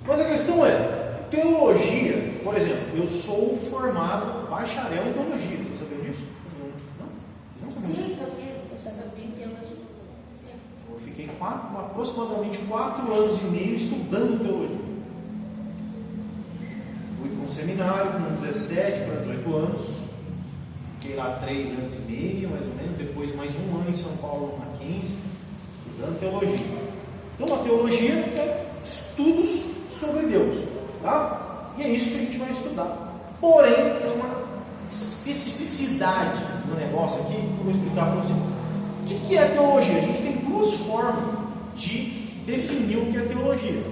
Mas a questão é, teologia, por exemplo, eu sou formado bacharel em teologia. Você sabia disso? Não? Não sabia? Sim, eu sabia bem teologia. Eu fiquei aproximadamente 4 anos e meio estudando teologia. Fui para um seminário com 17 para 18 anos. Fiquei lá 3 anos e meio, mais ou menos. Depois mais um ano em São Paulo, na 15, estudando teologia. Então a teologia é estudos sobre Deus, tá? E é isso que a gente vai estudar. Porém, tem uma especificidade no negócio aqui, que eu vou explicar para você. O que é teologia? A gente tem 2 formas de definir o que é teologia.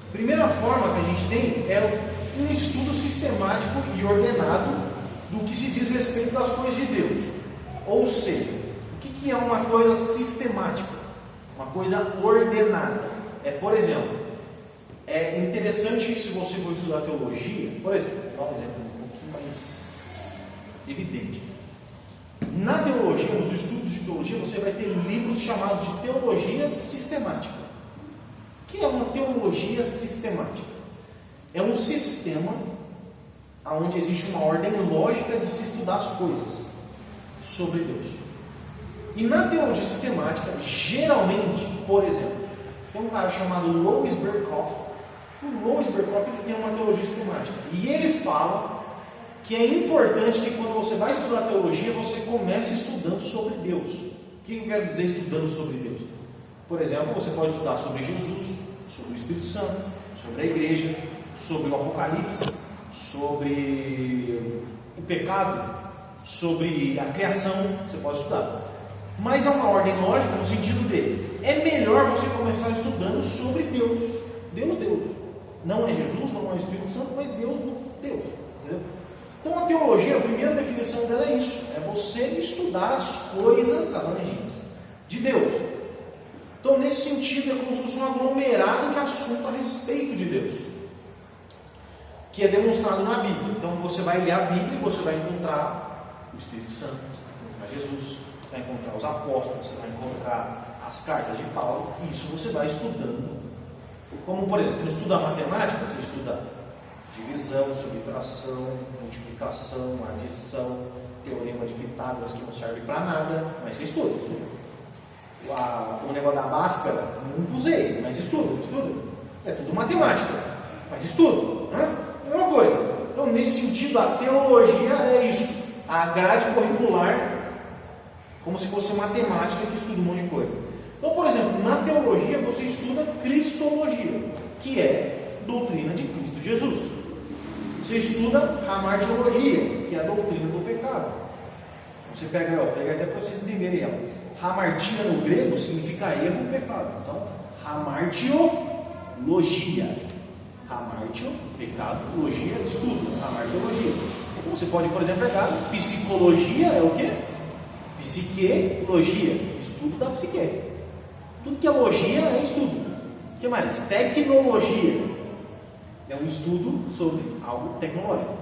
A primeira forma que a gente tem é um estudo sistemático e ordenado do que se diz respeito das coisas de Deus. Ou seja, o que é uma coisa sistemática? Uma coisa ordenada. Por exemplo, é interessante se você for estudar teologia, por exemplo, vou dar um exemplo um pouquinho mais evidente. Na teologia, nos estudos de teologia, você vai ter livros chamados de teologia sistemática. O que é uma teologia sistemática? É um sistema onde existe uma ordem lógica de se estudar as coisas sobre Deus. E na teologia sistemática, geralmente, por exemplo, tem um cara chamado Louis Berkhoff. O Louis Berkhoff tem uma teologia sistemática. E ele fala que é importante que quando você vai estudar teologia, você comece estudando sobre Deus. O que eu quero dizer estudando sobre Deus? Por exemplo, você pode estudar sobre Jesus, sobre o Espírito Santo, sobre a igreja, sobre o Apocalipse, sobre o pecado, sobre a criação, você pode estudar. Mas é uma ordem lógica no sentido de é melhor você começar estudando sobre Deus. Deus. Não é Jesus, não é o Espírito Santo, mas Deus. Entendeu? Então a teologia, a primeira definição dela é isso. É você estudar as coisas abrangentes de Deus. Então nesse sentido é como se fosse um aglomerado de assunto a respeito de Deus, que é demonstrado na Bíblia. Então você vai ler a Bíblia e você vai encontrar o Espírito Santo, vai encontrar Jesus, vai encontrar os apóstolos, você vai encontrar as cartas de Paulo, e isso você vai estudando. Como, por exemplo, você não estuda matemática, você estuda divisão, subtração, multiplicação, adição, teorema de Pitágoras, que não serve para nada, mas você estuda. O negócio da Bhaskara, nunca usei, mas estuda. É tudo matemática, mas estuda. Né? É uma coisa. Então, nesse sentido, a teologia é isso. A grade curricular, como se fosse matemática que estuda um monte de coisa. Então, por exemplo, na teologia você estuda Cristologia, que é doutrina de Cristo Jesus. Você estuda Hamartiologia, que é a doutrina do pecado. Você pega até para vocês entenderem ela. Hamartia no grego significa erro, pecado. Então, Hamartiologia. Hamartio, pecado, logia, estudo. Hamartiologia. Então, você pode, por exemplo, pegar psicologia, é o quê? Psiqueologia, estudo da psique. Tudo que é logia é estudo. O que mais? Tecnologia. É um estudo sobre algo tecnológico.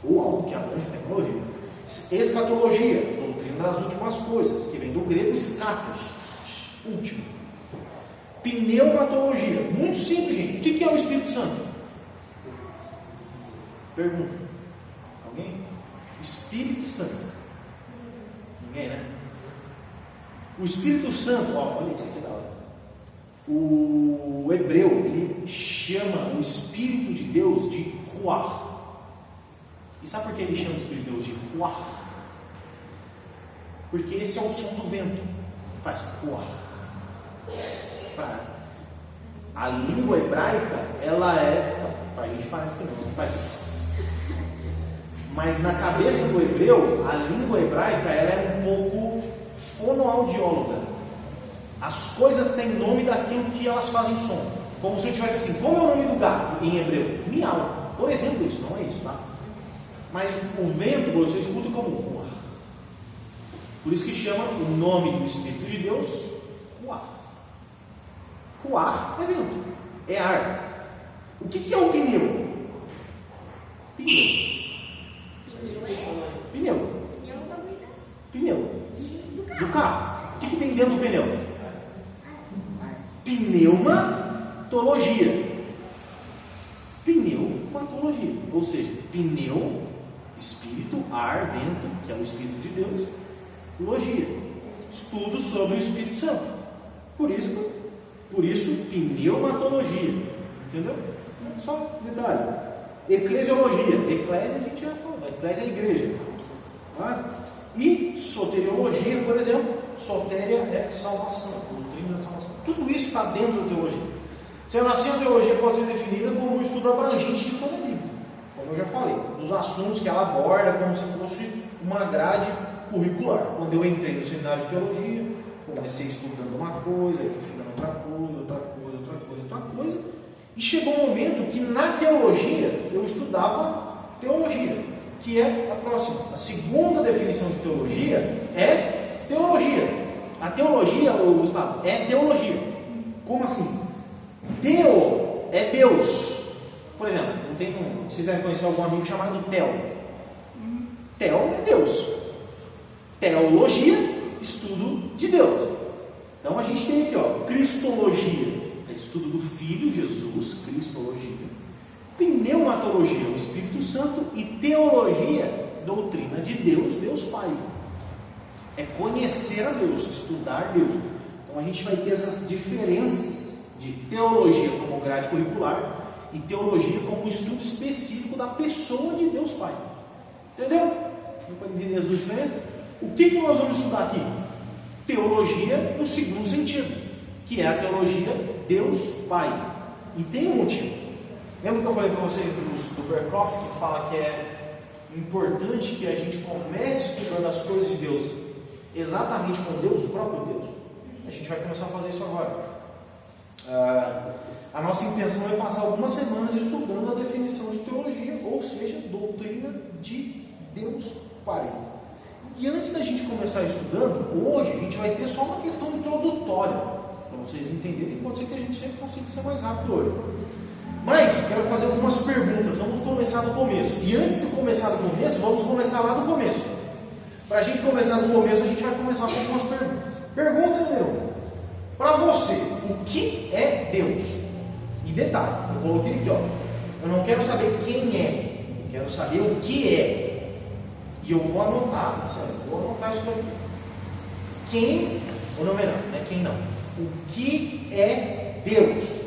Ou algo que abrange tecnologia. Escatologia, doutrina das últimas coisas, que vem do grego escatos, último. Pneumatologia, muito simples, gente. O que é o Espírito Santo? Pergunta. Alguém? Espírito Santo. Ninguém, né? O Espírito Santo, olha isso aqui da hora. O hebreu, ele chama o Espírito de Deus de Ruach. E sabe por que ele chama o Espírito de Deus de Ruach? Porque esse é o som do vento. Faz Ruach. A língua hebraica, ela é... Para a gente parece que não, faz. Mas na cabeça do hebreu, a língua hebraica ela é um pouco fonoaudióloga. As coisas têm nome daquilo que elas fazem som. Como se eu tivesse assim, como é o nome do gato em hebreu? Miau. Por exemplo, isso, não é isso, tá? Mas o vento você escuta como Ruach. Por isso que chama o nome do Espírito de Deus Ruach. Ruach é vento, é ar. O que é o pneu? Pneu. Do carro. O que tem dentro do pneu? Pneuma pneumatologia. Pneumatologia, ou seja, pneu, espírito, ar, vento, que é o Espírito de Deus, logia, estudo sobre o Espírito Santo. Por isso pneumatologia, entendeu? Só detalhe. Eclesiologia, eclésia a gente já falou, eclésia é a igreja. Tá? E soteriologia, por exemplo, sotéria é salvação, doutrina da salvação. Tudo isso está dentro da teologia. Se eu nasci, a teologia pode ser definida como um estudo abrangente de toda a Bíblia, como eu já falei, dos assuntos que ela aborda, como se fosse uma grade curricular. Quando eu entrei no seminário de teologia, comecei estudando uma coisa, aí fui estudando outra coisa, e chegou um momento que na teologia eu estudava teologia, que é a próxima. A segunda definição de teologia é teologia. A teologia, Gustavo, é teologia. Como assim? Teo é Deus. Por exemplo, vocês devem conhecer algum amigo chamado Theo. Theo é Deus. Teologia, estudo de Deus. Então a gente tem aqui, ó, cristologia, é estudo do Filho Jesus, cristologia. Pneumatologia, o Espírito Santo. E teologia, doutrina de Deus, Deus Pai. É conhecer a Deus, estudar Deus. Então a gente vai ter essas diferenças de teologia como grade curricular e teologia como estudo específico da pessoa de Deus Pai. Entendeu? Não pode entender as duas diferenças? O que nós vamos estudar aqui? Teologia no segundo sentido, que é a teologia Deus Pai. E tem um motivo. Lembra que eu falei para vocês do Berkhoff, que fala que é importante que a gente comece estudando as coisas de Deus exatamente com Deus, o próprio Deus? A gente vai começar a fazer isso agora. A nossa intenção é passar algumas semanas estudando a definição de teologia, ou seja, doutrina de Deus Pai. E antes da gente começar estudando, hoje a gente vai ter só uma questão introdutória, para vocês entenderem. Pode ser que a gente sempre consiga ser mais rápido hoje. Mas eu quero fazer algumas perguntas. Vamos começar do começo. E antes de começar do começo, vamos começar lá do começo. Para a gente começar do começo, a gente vai começar com algumas perguntas. Pergunta número 1. Para você, o que é Deus? E detalhe, eu coloquei aqui, ó. Eu não quero saber quem é, eu quero saber o que é. E eu vou anotar, sério, vou anotar isso aqui. Quem, ou não, melhor, não é quem não. O que é Deus?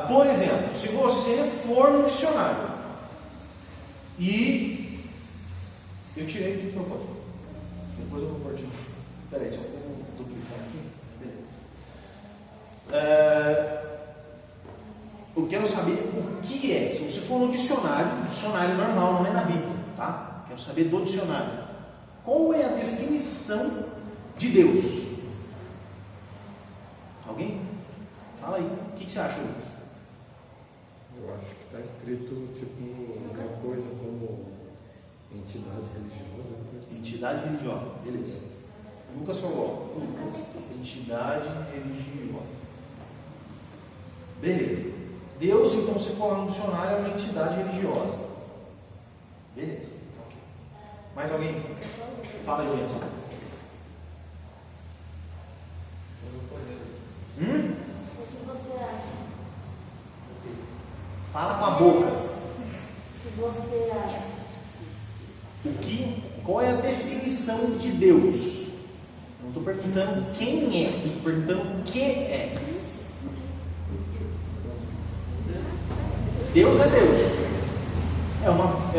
Por exemplo, se você for no dicionário e eu tirei de propósito, depois eu vou partir. Peraí, só vou duplicar aqui. Beleza. Eu quero saber o que é. Se você for no dicionário normal, não é na Bíblia, tá? Quero saber do dicionário. Qual é a definição de Deus? Alguém? Fala aí. O que você acha, Lucas? Eu acho que está escrito tipo uma coisa como entidade religiosa. Entidade religiosa, beleza. Lucas falou, entidade religiosa. Beleza. Deus, então, se for no dicionário, é uma entidade religiosa. Beleza. Ok. Mais alguém? Fala aí, Wilson. O que você acha? Fala com a boca. O que você acha? Qual é a definição de Deus? Não estou perguntando quem é, estou perguntando o que é. Deus é Deus. É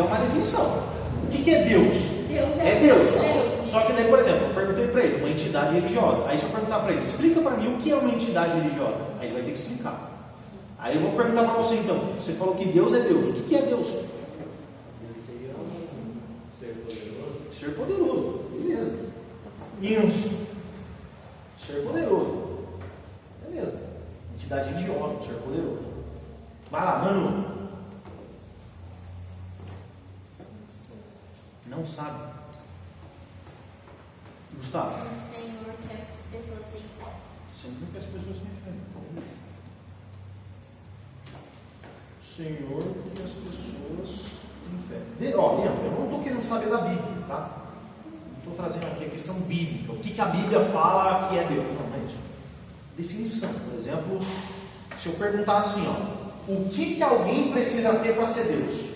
uma definição. O que é Deus? Deus É Deus. Só que daí, por exemplo, eu perguntei para ele, uma entidade religiosa. Aí se eu perguntar para ele, explica para mim o que é uma entidade religiosa. Aí ele vai ter que explicar. Aí eu vou perguntar para você então. Você falou que Deus é Deus. O que é Deus? Ser poderoso. Beleza. Isso. Ser poderoso. Beleza. Entidade religiosa, ser poderoso. Vai lá, Manu. Não sabe. Gustavo. É o Senhor que as pessoas têm fé. Senhor que as pessoas têm fé. Senhor que as pessoas têm fé. Lembra, eu não estou querendo saber da Bíblia, tá? Estou trazendo aqui a questão bíblica. O que a Bíblia fala que é Deus? Não é isso. definição. Por exemplo, se eu perguntar assim, ó, o que alguém precisa ter para ser Deus?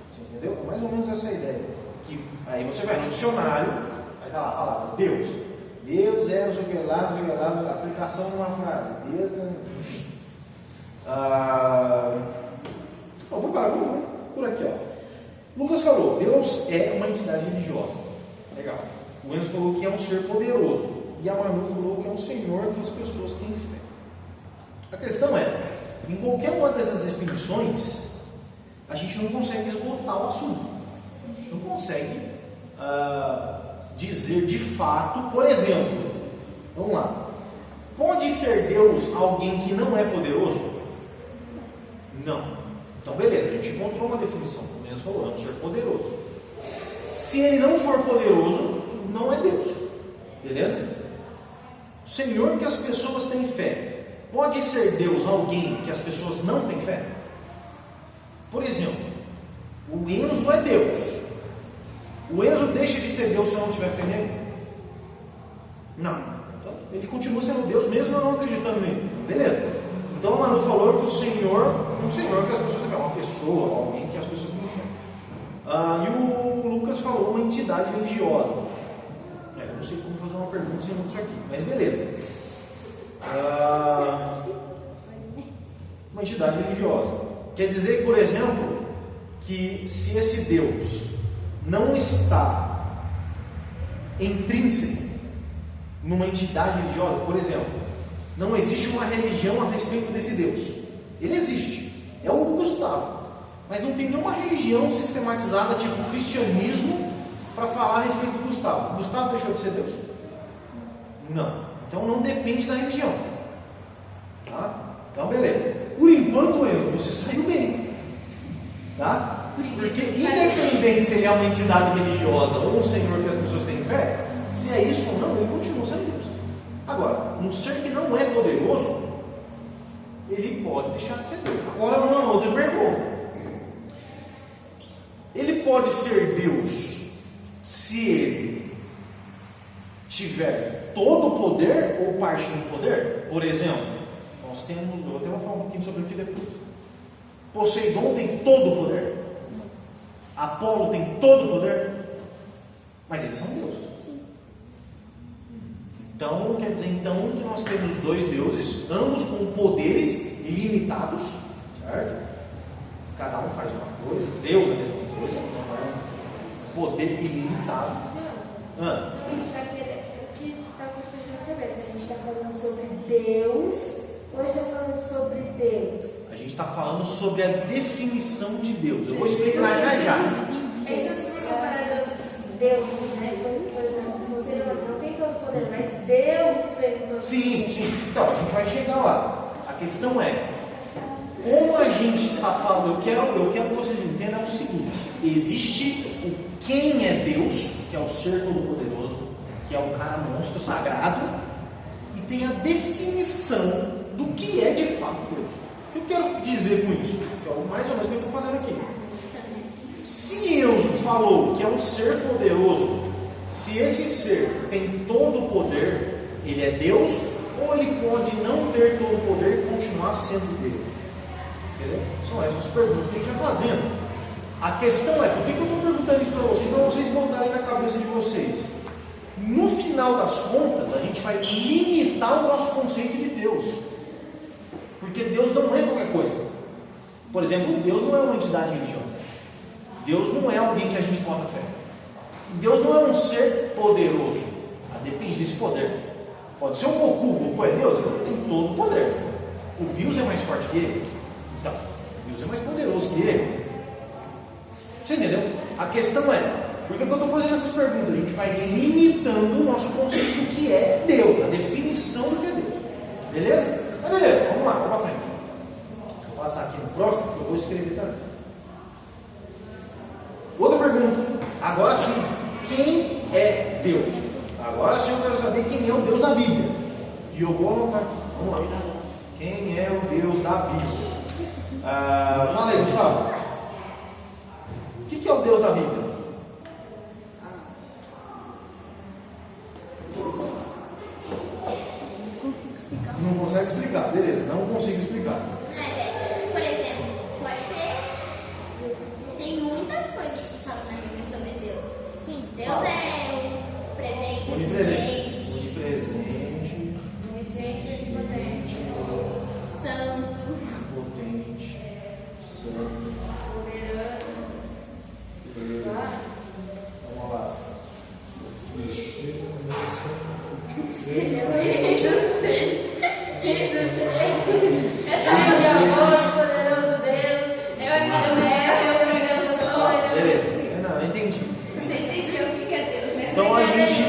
Você entendeu? É mais ou menos essa a ideia. Que, aí você vai no dicionário, vai estar lá a palavra Deus. Deus é não sei o que lá, não sei o que lá, aplicação numa frase. Deus, enfim. Vamos por aqui, ó. Lucas falou, Deus é uma entidade religiosa. Legal. O Enzo falou que é um ser poderoso. E a Manu falou que é um Senhor que as pessoas têm fé. A questão é, em qualquer uma dessas definições, a gente não consegue esgotar o assunto. A gente não consegue dizer de fato, por exemplo, vamos lá. Pode ser Deus alguém que não é poderoso? Não. Então, beleza, a gente encontrou uma definição, como o Enzo falou, é um ser poderoso. Se ele não for poderoso, não é Deus. Beleza? O Senhor que as pessoas têm fé. Pode ser Deus alguém que as pessoas não têm fé? Por exemplo, o Enzo é Deus. O Enzo deixa de ser Deus se eu não tiver fé nele? Não. Então, ele continua sendo Deus mesmo eu não acreditando nele. Beleza. Então a Manu falou que o Senhor, um Senhor que as pessoas têm fé, uma pessoa, alguém que as pessoas têm fé. E o Lucas falou uma entidade religiosa. Eu não sei como fazer uma pergunta sem isso aqui, mas beleza. Uma entidade religiosa. Quer dizer, por exemplo, que se esse Deus não está intrínseco numa entidade religiosa, por exemplo, não existe uma religião a respeito desse Deus. Ele existe. É o Gustavo. Mas não tem nenhuma religião sistematizada, tipo o cristianismo, para falar a respeito do Gustavo. O Gustavo deixou de ser Deus? Não. Então não depende da religião. Tá? Então beleza. Por enquanto, Enzo, você saiu bem. Tá? Porque independente se ele é uma entidade religiosa ou um Senhor que as pessoas têm fé, se é isso ou não, ele continua sendo Deus. Agora, um ser que não é poderoso, ele pode deixar de ser Deus. Agora, uma outra pergunta. Ele pode ser Deus se ele tiver todo o poder ou parte do poder? Por exemplo, nós temos, eu até vou falar um pouquinho sobre aqui depois. Poseidon tem todo o poder. Apolo tem todo o poder. Mas eles são deuses. Então, quer dizer então que nós temos dois deuses, ambos com poderes limitados, certo? Cada um faz uma coisa, Zeus é a mesma coisa, não é um poder ilimitado. A gente está querendo, o que está confundindo na cabeça? A gente está falando sobre Deus ou está falando sobre Deus? A gente está falando sobre a definição de Deus. Eu vou explicar já. Essas são para deuses, né? Por exemplo, o Senhor não tem todo o poder, mas Deus tem todo o poder. Sim. Então, a gente vai chegar lá. A questão é, como a gente está falando, eu quero que vocês entendam o seguinte: existe o quem é Deus, que é o ser todo-poderoso, que é o cara monstro sagrado, e tem a definição do que é de fato Deus. O que eu quero dizer com isso? Que é mais ou menos o que eu estou fazendo aqui. Se Enzo falou que é um ser poderoso, se esse ser tem todo o poder, ele é Deus, ou ele pode não ter todo o poder e continuar sendo Deus? Entendeu? São essas perguntas que a gente vai fazendo. A questão é, por que eu estou perguntando isso para vocês botarem na cabeça de vocês? No final das contas, a gente vai limitar o nosso conceito de Deus. Porque Deus não é qualquer coisa. Por exemplo, Deus não é uma entidade religiosa. Deus não é alguém que a gente bota fé. Deus não é um ser poderoso. Depende desse poder. Pode ser um Goku. O Goku é Deus? Ele tem todo o poder. O Deus é mais forte que ele. Então, Deus é mais poderoso que ele. Você entendeu? A questão é, por que eu estou fazendo essas perguntas? A gente vai limitando o nosso conceito do que é Deus, a definição do que é Deus. Beleza? Mas beleza, vamos lá, vamos para frente. Vou passar aqui no próximo, que eu vou escrever também. Outra pergunta. Agora sim, quem é Deus? Agora sim eu quero saber quem é o Deus da Bíblia. E eu vou anotar aqui. Vamos lá. Quem é o Deus da Bíblia? Fala aí, Gustavo. O que é o Deus da Bíblia? Não consigo explicar. não consigo explicar. Por exemplo, pode ser. Tem muitas coisas que falam na Bíblia sobre Deus. Sim. Deus é presente, Onipresente. Onisciente e onipotente. santo. Potente. Santo. Soberano. Claro. Vamos lá. É só Filho de eu. amor, poderoso Deus. Eu, Emmanuel, eu sou. Beleza. Não, eu entendi. Você entendeu o que é Deus, né? Então a gente.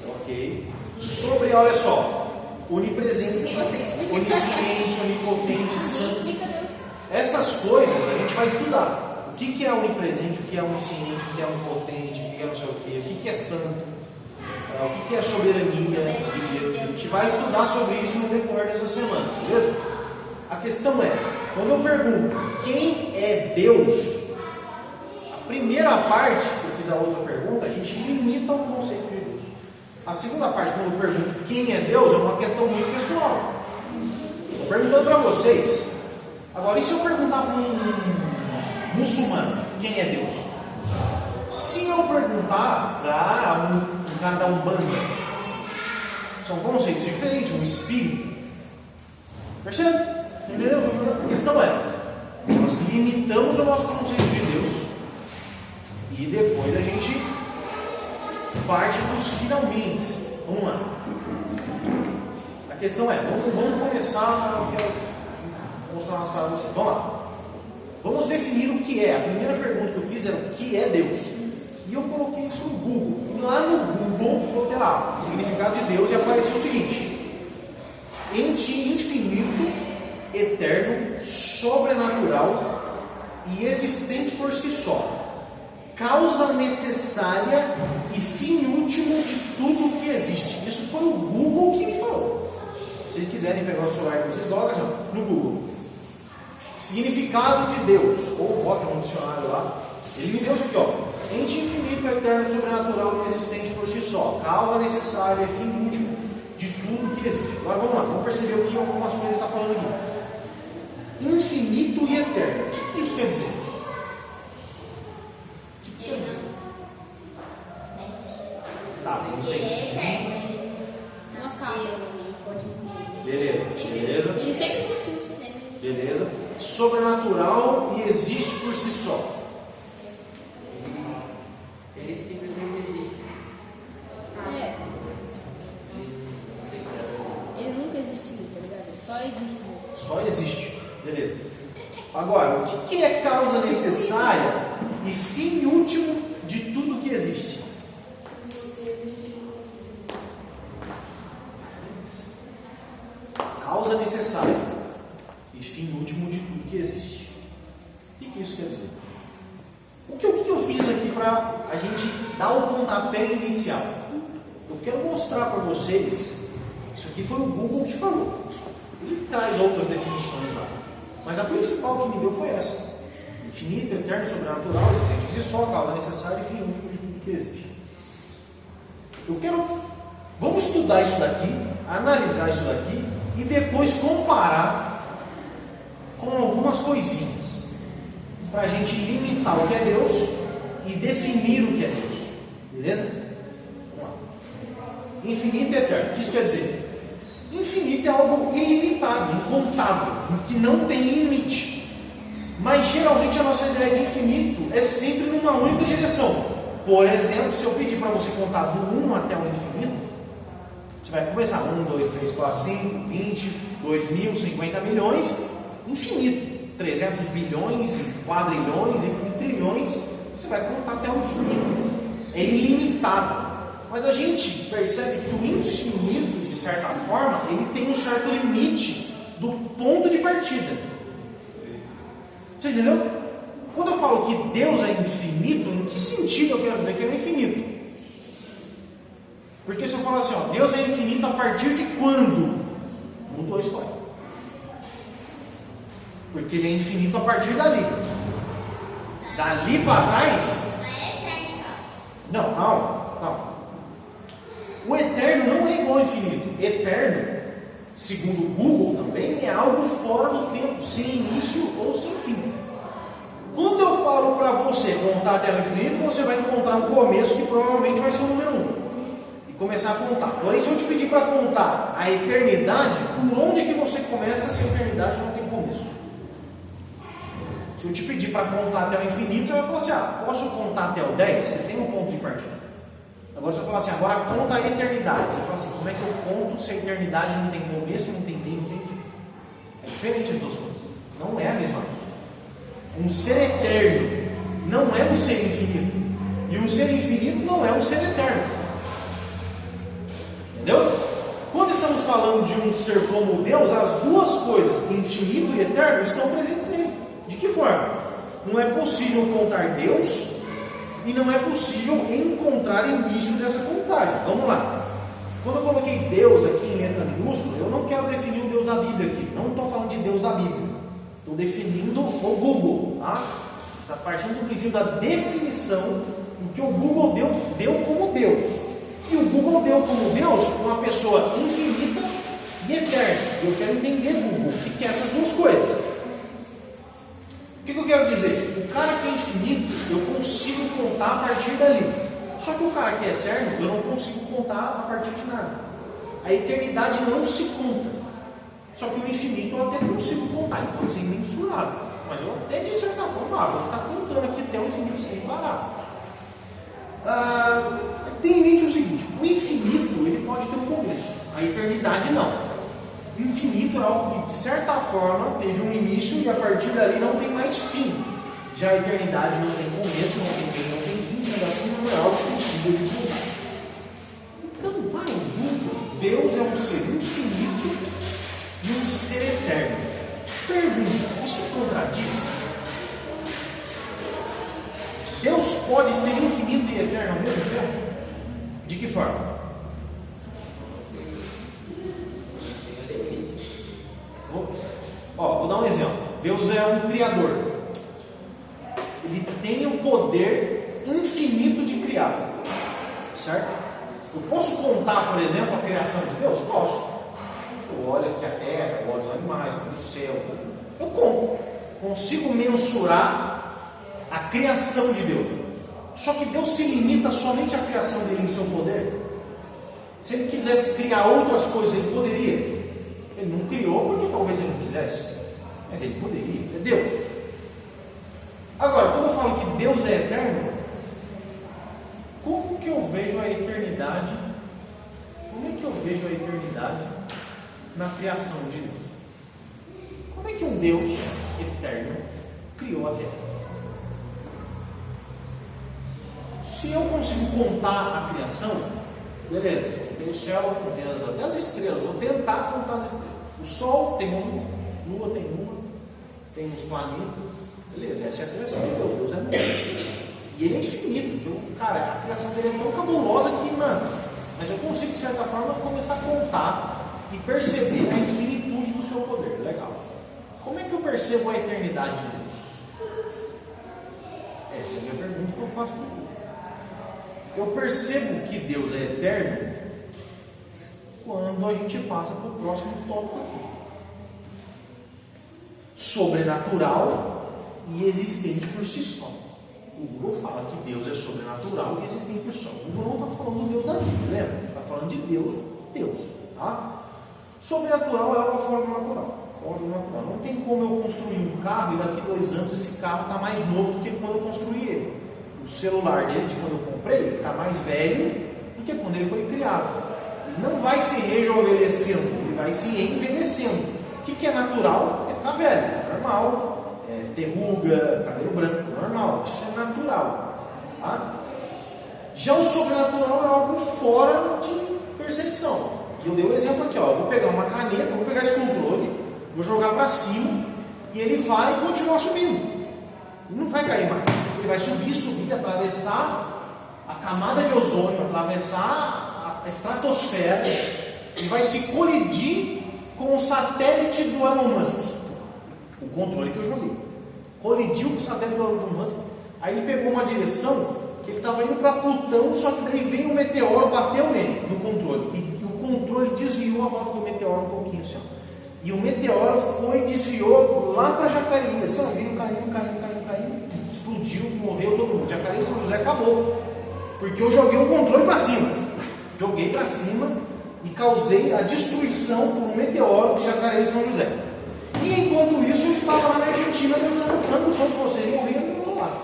Ok. Sobre, olha só. Onipresente, Você explica. onisciente, onipotente, santo. Explica Deus. Essas coisas a gente vai estudar. O que é onipresente, o que é onisciente, o que é onipotente, o que é não sei o que, o que é santo, o que é soberania de Deus. A gente vai estudar sobre isso no decorrer dessa semana, beleza? A questão é, quando eu pergunto quem é Deus, a primeira parte, que eu fiz a outra pergunta, a gente limita o conceito de Deus. A segunda parte, quando eu pergunto quem é Deus, é uma questão muito pessoal. Estou perguntando para vocês. Agora, e se eu perguntar para um muçulmano quem é Deus? Se eu perguntar para um cara da Umbanda, são conceitos diferentes, um espírito. Percebe? Entendeu? A questão é, nós limitamos o nosso conceito de Deus e depois a gente parte para os finalmente. Vamos lá. A questão é, vamos começar. Eu quero mostrar umas paradas para vocês. Vamos lá. Vamos definir o que é. A primeira pergunta que eu fiz era o que é Deus. E eu coloquei isso no Google. E lá no Google, botei lá o significado de Deus e apareceu o seguinte: ente infinito, eterno, sobrenatural e existente por si só. Causa necessária e fim último de tudo que existe. Isso foi o Google que me falou. Se vocês quiserem pegar o celular que vocês colocam assim, no Google. Significado de Deus, ou bota no dicionário lá, ele me deu isso aqui, ó. Ente infinito, eterno, sobrenatural e existente por si só. Causa necessária, fim último de tudo que existe. Agora vamos lá, vamos perceber o que algumas coisas ele está falando aqui. Infinito e eterno. O que isso quer dizer? O que quer dizer? Tá, não E ele é tem. eterno. Ele nasceu e pode morrer. Beleza, beleza. Ele sempre existiu. Beleza. Sobrenatural e existe por si só. Ele simplesmente existe. É. Ele nunca existiu, tá ligado? Só existe mesmo. Só existe. Beleza. Agora, o que é causa necessária e fim último de tudo que existe? Causa necessária e fim último de tudo que existe. O que isso quer dizer? O que eu fiz aqui para a gente dar o pontapé inicial? Eu quero mostrar para vocês. Isso aqui foi o Google que falou. Ele traz outras definições lá. Mas a principal que me deu foi essa. Infinito, eterno, sobrenatural, existente de só, causa necessária e fim último de tudo que existe. Eu quero... Vamos estudar isso daqui, analisar isso daqui e depois comparar com algumas coisinhas. Para a gente limitar o que é Deus e definir o que é Deus. Beleza? Infinito e eterno. O que isso quer dizer? Infinito é algo ilimitado, incontável, que não tem limite. Mas geralmente a nossa ideia de infinito é sempre numa única direção. Por exemplo, se eu pedir para você contar do 1 até o infinito, você vai começar 1, 2, 3, 4, 5, 20, 2.000, 50 milhões, infinito. 300 bilhões, quadrilhões, trilhões, você vai contar até o infinito. É ilimitado. Mas a gente percebe que o infinito, de certa forma, ele tem um certo limite do ponto de partida. Você entendeu? Quando eu falo que Deus é infinito, em que sentido eu quero dizer que ele é infinito? Porque se eu falar assim, ó, Deus é infinito a partir de quando? Mudou a história. Porque ele é infinito a partir dali. Dali para trás? Não é eterno só. Não. infinito, eterno, segundo o Google também, é algo fora do tempo, sem início ou sem fim. Quando eu falo para você contar até o infinito, você vai encontrar um começo que provavelmente vai ser o número 1 e começar a contar. Porém, se eu te pedir para contar a eternidade, por onde que você começa se a eternidade não tem começo? Se eu te pedir para contar até o infinito, você vai falar assim, posso contar até o 10? Você tem um ponto de partida. Agora se eu falar assim, agora conta a eternidade. Você fala assim, como é que eu conto se a eternidade não tem começo, não tem meio, não tem fim? É diferente as duas coisas. Não é a mesma coisa. Um ser eterno não é um ser infinito. E um ser infinito não é um ser eterno. Entendeu? Quando estamos falando de um ser como Deus, as duas coisas, infinito e eterno, estão presentes nele. De que forma? Não é possível contar Deus e não é possível encontrar início dessa contagem. Vamos lá. Quando eu coloquei Deus aqui em letra minúscula, eu não quero definir o Deus da Bíblia aqui. Não estou falando de Deus da Bíblia. Estou definindo o Google. Tá? Está partindo do princípio da definição do que o Google deu como Deus. E o Google deu como Deus uma pessoa infinita e eterna. Eu quero entender, Google, o que é essas duas coisas. O que eu quero dizer? O cara que é infinito, eu consigo contar a partir dali. Só que o cara que é eterno, eu não consigo contar a partir de nada. A eternidade não se conta. Só que o infinito eu até consigo contar, ele pode ser imensurável. Mas eu até, de certa forma, vou ficar contando aqui até o infinito sem parar. Tem em mente o seguinte, o infinito ele pode ter um começo, a eternidade não. O infinito é algo que, de certa forma, teve um início e a partir dali não tem mais fim. Já a eternidade não tem começo, não tem meio, não tem fim, sendo assim não é algo possível de contar. Então, para o Google, Deus é um ser infinito e um ser eterno. Pergunta, isso contradiz? Deus pode ser infinito e eterno ao mesmo tempo? De que forma? Vou dar um exemplo. Deus é um criador. Ele tem o poder infinito de criar. Certo? Eu posso contar, por exemplo, a criação de Deus? Posso. Eu olho aqui a terra, eu olho os animais, olho o céu. Eu conto. Consigo mensurar a criação de Deus. Só que Deus se limita somente à criação dele em seu poder. Se ele quisesse criar outras coisas, ele poderia. Ele não criou porque talvez ele não quisesse. Mas ele poderia. É Deus. Agora, quando eu falo que Deus é eterno, como que eu vejo a eternidade? Como é que eu vejo a eternidade na criação de Deus? Como é que um Deus eterno criou a terra? Se eu consigo contar a criação, beleza, tem o céu, tem as estrelas, vou tentar contar as estrelas. O Sol tem uma, Lua tem uma, tem os planetas, beleza, essa é a criação de Deus, Deus é muito. E ele é infinito, porque, cara, a criação dele é tão cabulosa que, mas eu consigo, de certa forma, começar a contar e perceber a infinitude do seu poder, legal. Como é que eu percebo a eternidade de Deus? Essa é a minha pergunta que eu faço para você. Eu percebo que Deus é eterno quando a gente passa para o próximo tópico aqui. Sobrenatural e existente por si só. O Google fala que Deus é sobrenatural e existente por si só. O Google não está falando do Deus da Bíblia, lembra? Está falando de Deus. Tá? Sobrenatural é algo fora do natural. Não tem como eu construir um carro e daqui 2 anos esse carro está mais novo do que quando eu construí ele. O celular dele, de quando eu comprei, ele está mais velho do que quando ele foi criado. Ele não vai se rejuvenescendo, ele vai se envelhecendo. O que é natural? É ficar velho, é normal. É ter ruga, cabelo branco, normal. Isso é natural. Tá? Já o sobrenatural é algo fora de percepção. E eu dei um exemplo aqui, eu vou pegar uma caneta, vou pegar esse controle, vou jogar para cima e ele vai continuar subindo. Ele não vai cair mais. Ele vai subir, atravessar a camada de ozônio, atravessar a estratosfera e vai se colidir com o satélite do Elon Musk. O controle que eu joguei. Colidiu com o satélite do Elon Musk. Aí ele pegou uma direção que ele estava indo para Plutão, só que daí veio um meteoro, bateu nele no controle. E o controle E o meteoro foi e desviou lá para Jacareí. Assim, ó, veio caindo, explodiu, morreu todo mundo. Jacareí e São José acabou. Porque eu joguei o controle para cima. Joguei para cima e causei a destruição por um meteoro de Jacareí e São José. E enquanto isso, eu estava lá na Argentina dançando tanto quanto você morria do outro lado.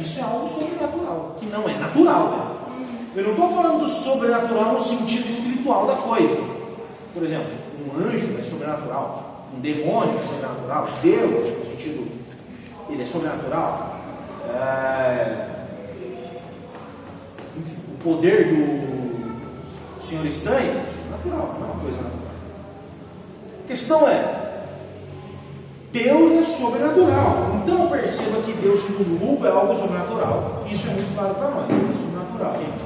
Isso é algo sobrenatural, que não é natural, né? Eu não estou falando do sobrenatural no sentido espiritual da coisa. Por exemplo, um anjo é sobrenatural, um demônio é sobrenatural, Deus, no sentido, ele é sobrenatural. Enfim, o poder do Senhor Estranho é sobrenatural, não é uma coisa natural. A questão é, Deus é sobrenatural. Então perceba que Deus no grupo é algo sobrenatural. Isso é muito claro para nós. Deus é sobrenatural, gente.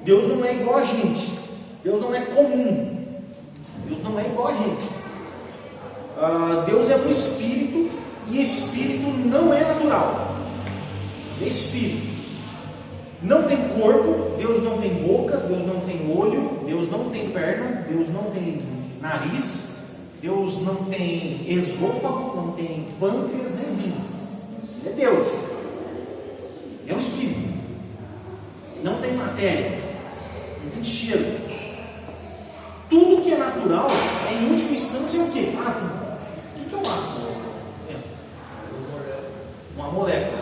Deus não é igual a gente. Deus não é comum. Deus não é igual a gente. Deus é um espírito e espírito não é natural. É espírito. Não tem corpo. Deus não tem boca. Deus não tem olho. Deus não tem perna. Deus não tem nariz. Deus não tem esôfago, não tem pâncreas nem rins. É Deus. É um espírito. Não tem matéria. Não tem cheiro. Tudo que é natural é, em última instância, o quê? Átomo. O que é um átomo? Uma molécula.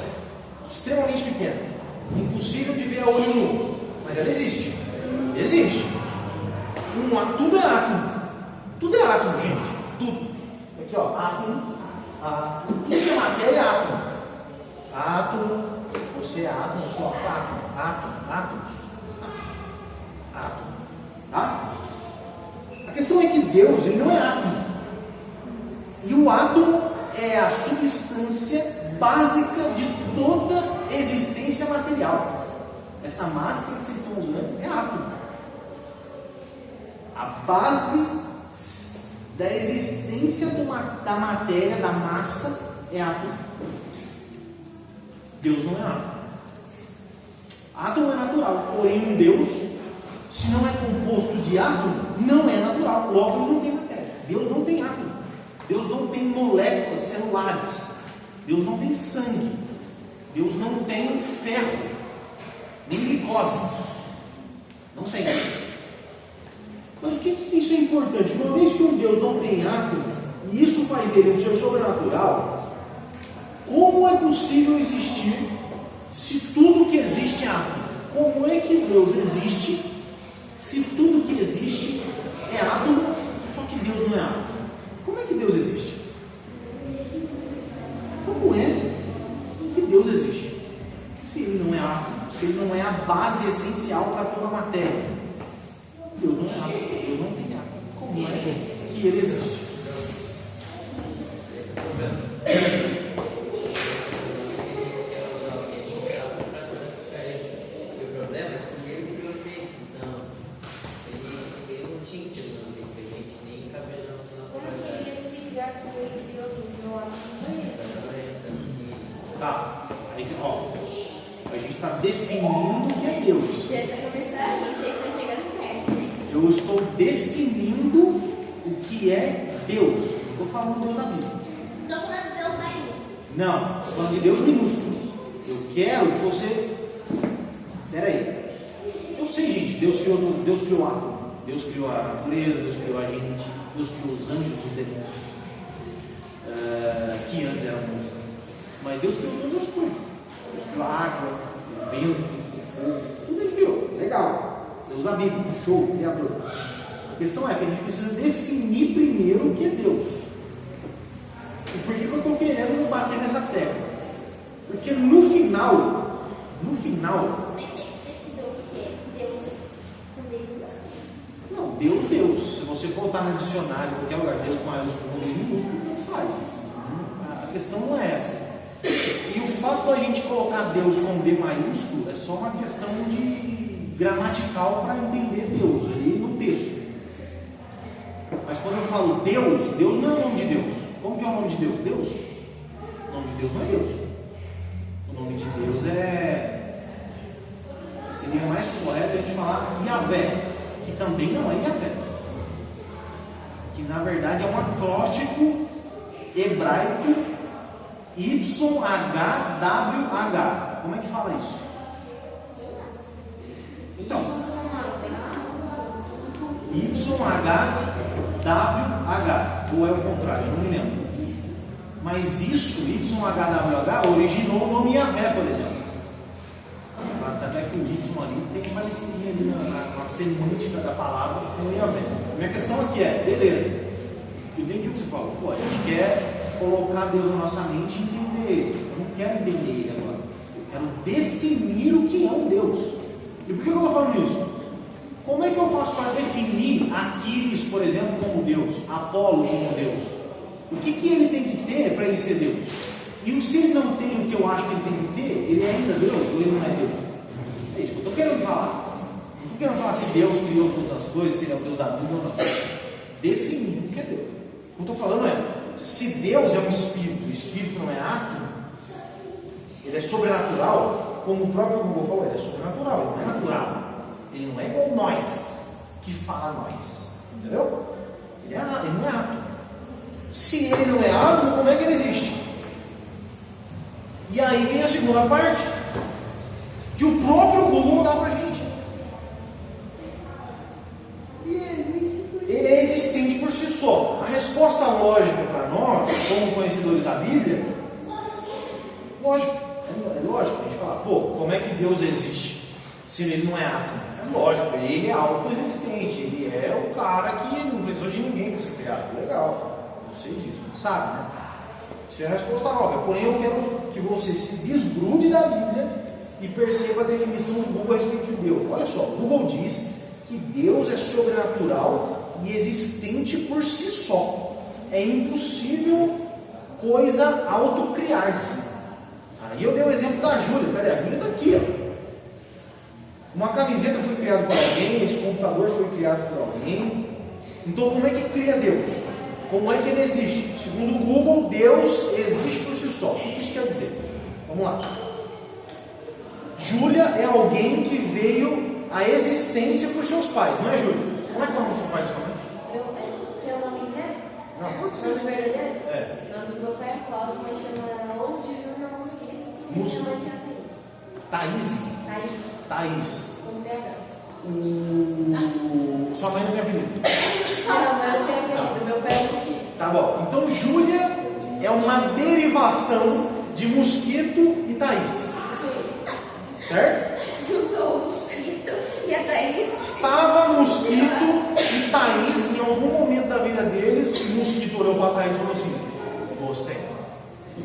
Extremamente pequena. Impossível de ver a olho nu. Mas ela existe. Existe. Tudo é átomo. Tudo é átomo, gente. Tudo. Aqui, ó. Átomo. Tudo que é matéria é átomo. Átomo. Você é átomo. Eu sou átomo. Átomos. Átomo. Tá? A questão é que Deus, ele não é átomo. E o átomo é a substância básica de toda existência material. Essa máscara que vocês estão usando é átomo. A base da existência da matéria, da massa, é átomo. Deus não é átomo. Átomo é natural, porém um Deus, se não é composto de átomo, não é natural, logo não tem matéria. Deus não tem átomo. Deus não tem moléculas celulares. Deus não tem sangue. Deus não tem ferro, nem glicose. Não tem. Mas o que isso é importante? Uma vez que um Deus não tem átomo, e isso faz dele um ser sobrenatural, como é possível existir se tudo que existe é átomo? Como é que Deus existe se tudo que existe é átomo, só que Deus não é átomo? Como é que Deus existe? Como é que Deus existe? Se ele não é átomo, se ele não é a base essencial para toda a matéria. Deus não é átomo, Deus não tem átomo. Como é que ele existe? O problema é que ele criou gente, então ele não tinha que ser um ambiente, a gente nem cabia na nossa naturalidade. Tá, aí ó, a gente está definindo o que é Deus. Já está começando a rir, vocês estão chegando perto, né? Eu estou definindo o que é Deus. Estou falando Deus da Bíblia. Estou falando de Deus maiúsculo. Não, estou falando de Deus minúsculo. Eu quero que você. Espera aí. Eu sei, gente, Deus criou átomo. Deus criou a natureza, Deus criou a gente, Deus criou os anjos, os demônios, que antes eram anjos. Mas Deus criou todas as coisas. Deus criou a água, o vento, o fogo, tudo Ele criou. Legal. Deus da Bíblia, show, criador. A questão é que a gente precisa definir primeiro o que é Deus. E por que eu estou querendo bater nessa tecla? Porque no final. Mas você pesquisou o que é Deus com Deus? Não, Deus. Se você botar no dicionário, em qualquer lugar, Deus maiúsculo ou Deus minúsculo, tanto faz. A questão não é essa. E o fato da gente colocar Deus com D maiúsculo é só uma questão de gramatical para entender Deus ali no texto. Mas quando eu falo Deus, Deus não é o nome de Deus. Como que é o nome de Deus? Deus? O nome de Deus não é Deus. O nome de Deus seria mais correto a gente falar Yahvé, que também não é Yahvé. que na verdade é um acróstico hebraico YHWH. Como é que fala isso? Então, YHWH, ou é o contrário, eu não me lembro. Mas isso, YHWH, originou o nome Yahvé, por exemplo. Até que o Y ali tem parecidinho ali na semântica da palavra com o Yahvé. Minha questão aqui é, beleza, eu entendi o que você falou. Pô, a gente quer colocar Deus na nossa mente e entender Ele. Eu não quero entender Ele agora. Eu quero definir o que é um Deus. E por que eu estou falando isso? Como é que eu faço para definir Aquiles, por exemplo, como Deus, Apolo como Deus? O que ele tem que ter para ele ser Deus? E se ele não tem o que eu acho que ele tem que ter, ele é ainda Deus ou ele não é Deus? É isso que eu estou querendo falar. Não estou querendo falar se Deus criou todas as coisas, se ele é o Deus da Bíblia ou não. Definir o que é Deus. O que eu estou falando é, se Deus é um espírito, o espírito não é ato, ele é sobrenatural, como o próprio Google falou, ele é sobrenatural, ele não é natural. Ele não é igual nós, que fala nós. Entendeu? Ele não é ato. Se ele não é átomo, como é que ele existe? E aí vem a segunda parte, que o próprio Google dá pra gente. Ele é existente por si só. A resposta lógica para nós, como conhecedores da Bíblia, lógico, é lógico a gente falar, pô, como é que Deus existe se ele não é átomo? É lógico, ele é autoexistente, ele é o cara que não precisou de ninguém para ser criado. Legal. Eu sei disso, a gente sabe, né? Isso é a resposta óbvia. Porém, eu quero que você se desgrude da Bíblia e perceba a definição do Google a respeito de Deus. Olha só, o Google diz que Deus é sobrenatural e existente por si só. É impossível coisa autocriar-se. Aí eu dei o exemplo da Júlia. Peraí, a Júlia está aqui, ó. Uma camiseta foi criada por alguém, esse computador foi criado por alguém. Então, como é que cria Deus? Como é que ele existe? Segundo o Google, Deus existe por si só. O que isso quer dizer? Vamos lá. Júlia é alguém que veio à existência por seus pais, não é, Júlia? Como é que é o nome dos seus pais? Que é o nome inteiro? Não, pode ser. O nome verdadeiro? É. O nome do meu pai é Cláudio, mas chama ou de Júnior Mosquito. E minha mãe que é Thaís. Thaís. Com TH. Sua mãe não tem apelido. Não, mas eu tenho apelido. Meu pai é Mosquito. Tá bom. Então, Júlia é uma derivação de Mosquito e Thaís. Sim. Certo? Juntou o Mosquito e a Thaís. Estava Mosquito e Thaís, em algum momento da vida deles, o Mosquito olhou para Thaís e falou assim: gostei,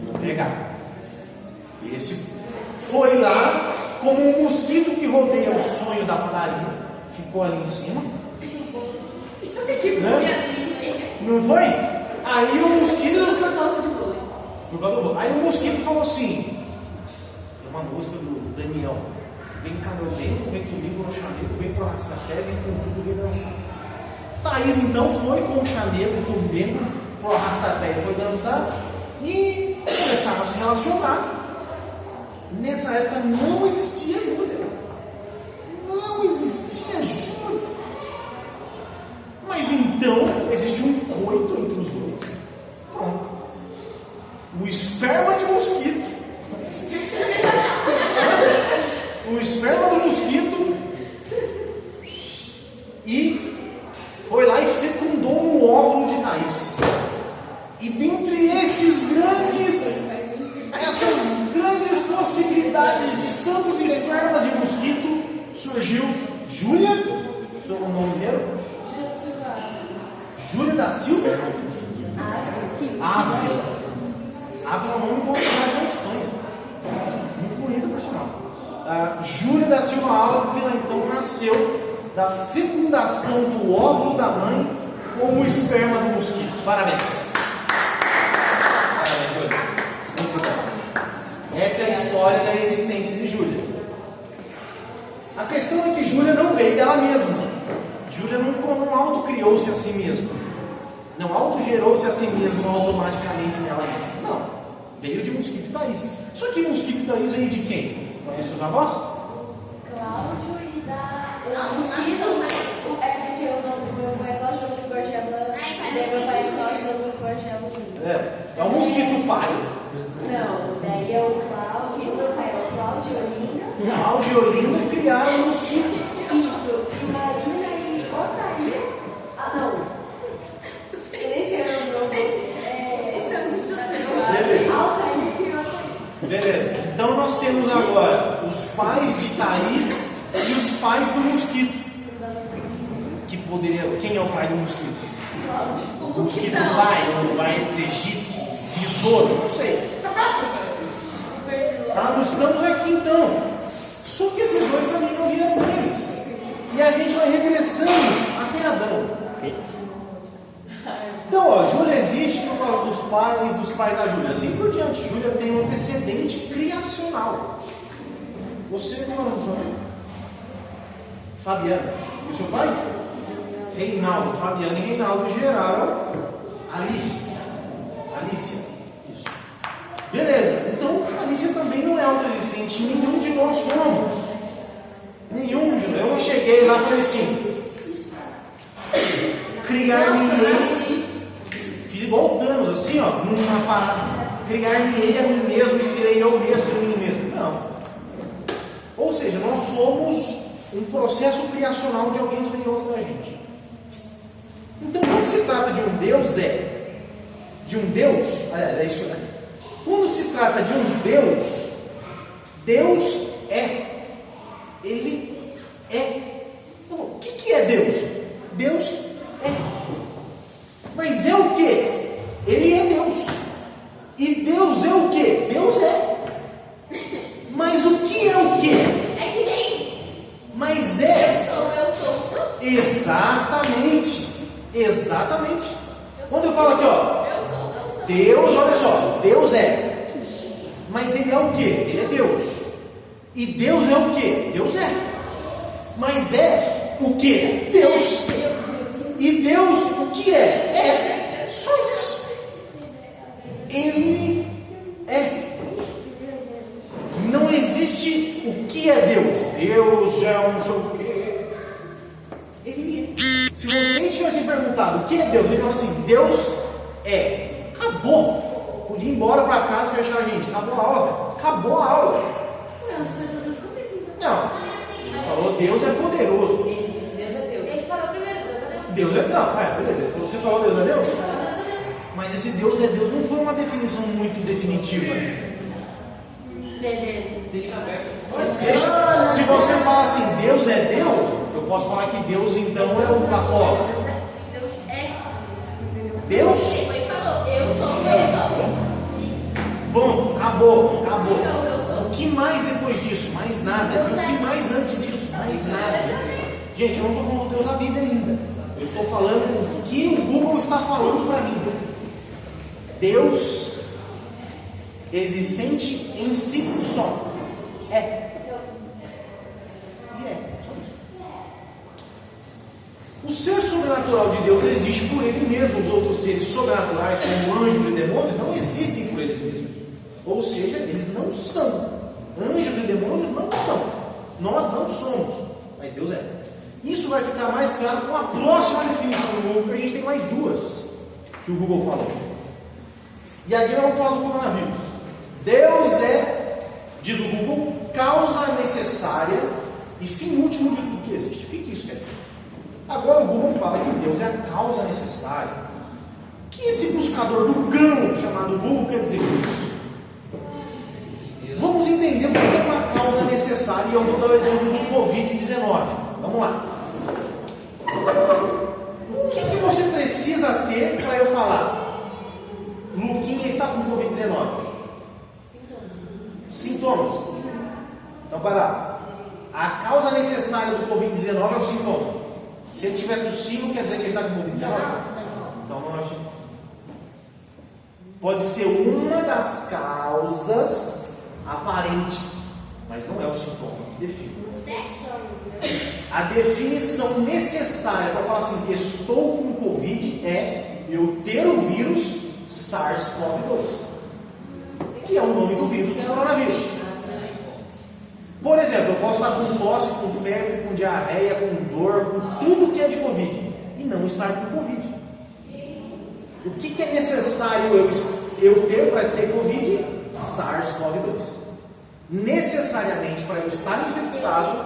vou pegar. E esse foi lá, como um mosquito que rodeia o sonho da padaria, ficou ali em cima. Né? Não foi? Aí o mosquito. Por causa de bullying. Por causa do bullying. Aí o mosquito falou assim: tem uma música do Daniel. Vem cá, meu bem, vem comigo no chamego, vem pro arrasta-pé, vem com tudo, vem dançar. Thaís então foi com o chamego, com o bembo, pro arrasta-pé e foi dançar. E começaram a se relacionar. Nessa época não existia Júlia. Não existia Júlia. Mas então existe um coito entre os dois. Pronto. O esperma de mosquito. O esperma do mosquito. E foi lá e fecundou um óvulo de Thaís. E dentre essas grandes possibilidades de santos espermas de mosquito, surgiu Júlia, sobre o nome dele? Júlia da Silva? Ávila. Ávila é um nome popular na Espanha. Muito bonito, por sinal. Júlia da Silva Ávila, então, nasceu da fecundação do óvulo da mãe com o esperma do mosquito. Parabéns. Parabéns, Júlia. Muito bom. Essa é a história da existência de Júlia. A questão é que Júlia não veio dela mesma. Júlia não autocriou-se a si mesma. Não autogerou-se a si mesma automaticamente nela mesma. Não. Veio de Mosquito e Thaís. Só que Mosquito e Thaís veio de quem? Conhece os avós? Cláudio e da. Mosquito. É porque o nome do meu avô é Cláudio Luiz Borges Blanco. Meu pai gosta do Cláudio Júnior. É o mosquito pai. Não, daí é o Cláudio, meu pai é o Cláudio Olinda. Cláudio e Olinda criaram o mosquito. Isso, e Marina e Otaí. Ah, não. Esse era o nome. Esse é muito Beleza. Altair e Otaí. Beleza. Então nós temos agora os pais de Thaís e os pais do mosquito. Que poderia. Quem é o pai do mosquito? O mosquito pai, ou vai dizer Egito, besouro, não sei. Ah, nós estamos aqui então. Só que esses dois também não vieram deles. E a gente vai regressando até Adão. Então, ó, Júlia existe por causa dos pais da Júlia. Assim por diante. Júlia tem um antecedente criacional. Você, qual é o seu nome? Fabiana. E o seu pai? Reinaldo. Fabiana e Reinaldo geraram Alicia. Isso. Beleza. Então, Alicia também não é autoexistente. Nenhum de nós somos. Nenhum de nós. Eu cheguei lá e falei assim: criar-me-ei. Fiz igual Thanos, assim, ó, numa parada. Criar-me-ei a mim mesmo e serei eu mesmo em mim mesmo. Não. Ou seja, nós somos um processo criacional de alguém que veio antes da gente. Então, quando se trata de um Deus, é isso aí. Quando se trata de um Deus, Deus é. Ele é. O que é Deus? Deus é. Mas é o que? Ele é Deus. E Deus é o que? Deus é. Mas o que é o que? É que nem Mas é. eu sou. Exatamente. Quando eu falo aqui, ó, Eu sou. Deus, olha só, Deus é. Mas ele é o que? Ele é Deus. E Deus é o que? Deus é. Mas é o que? Deus. E Deus o que é? É. Só isso. Ele é. Não existe o que é Deus. Deus é um não sei o quê. Ele é. Se vocês tivessem perguntado o que é Deus, ele falou assim: Deus é. Acabou. Podia ir embora para casa e fechar a gente. Acabou a aula, velho. Acabou a aula. Não. Ele falou: Deus é poderoso. Ele disse: Deus é Deus. Ele falou primeiro, Deus é Deus. Deus é. Não, beleza. Ele falou: você falou Deus é Deus? Deus é Deus. Mas esse Deus é Deus não foi uma definição muito definitiva. Deixa aberto. Se você fala assim, Deus é Deus, eu posso falar que Deus então é o Capó. Deus é. Deus Chegou e falou: eu sou Deus. Ponto, acabou. Então, eu sou. O que mais depois disso? Mais nada. E o que mais antes disso? Mais nada. Gente, eu não estou falando Deus da Bíblia ainda. Eu estou falando o que o Google está falando para mim. Deus existente em si só. É. E é. Só isso. O ser sobrenatural de Deus existe por ele mesmo. Os outros seres sobrenaturais, como anjos e demônios, não existem por eles mesmos. Ou seja, eles não são. Anjos e demônios não são. Nós não somos. Mas Deus é. Isso vai ficar mais claro com a próxima definição do Google, porque a gente tem mais duas que o Google falou. E aqui nós vamos falar do coronavírus. Deus é, diz o Google, causa necessária e fim último de tudo que existe. O que isso quer dizer? Agora o Google fala que Deus é a causa necessária. O que esse buscador do cão chamado Google quer dizer com isso? Vamos entender o que é uma causa necessária e eu vou dar o exemplo do Covid-19. Vamos lá. O que você precisa ter para eu falar? Luquinha está com Covid-19. Sintomas. Então, para lá. A causa necessária do Covid-19 é o sintoma. Se ele estiver tossindo, quer dizer que ele está com Covid-19? Então, não é o sintoma. Pode ser uma das causas aparentes, mas não é o sintoma que define. A definição necessária para falar assim, estou com Covid, é eu ter o vírus SARS-CoV-2, que é o nome do vírus do coronavírus. Por exemplo, eu posso estar com tosse, com febre, com diarreia, com dor, com tudo que é de Covid, e não estar com Covid. O que é necessário eu ter para ter Covid? SARS-CoV-2. Necessariamente, para eu estar infectado,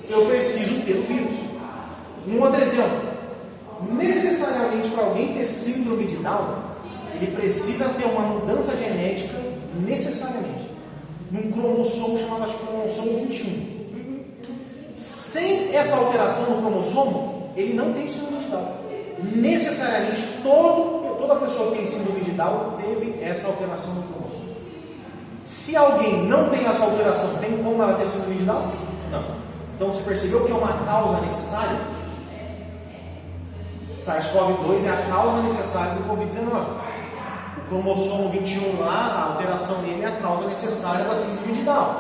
eu preciso ter o vírus. Um outro exemplo. Necessariamente, para alguém ter síndrome de Down, ele precisa ter uma mudança genética, necessariamente, num cromossomo chamado, acho que, cromossomo 21. Sem essa alteração no cromossomo, ele não tem síndrome de Down. Necessariamente, toda pessoa que tem síndrome de Down teve essa alteração no cromossomo. Se alguém não tem essa alteração, tem como ela ter síndrome de Down? Não. Então você percebeu que é uma causa necessária? SARS-CoV-2 é a causa necessária do Covid-19. O cromossomo 21 lá, a alteração dele é a causa necessária da síndrome de Down.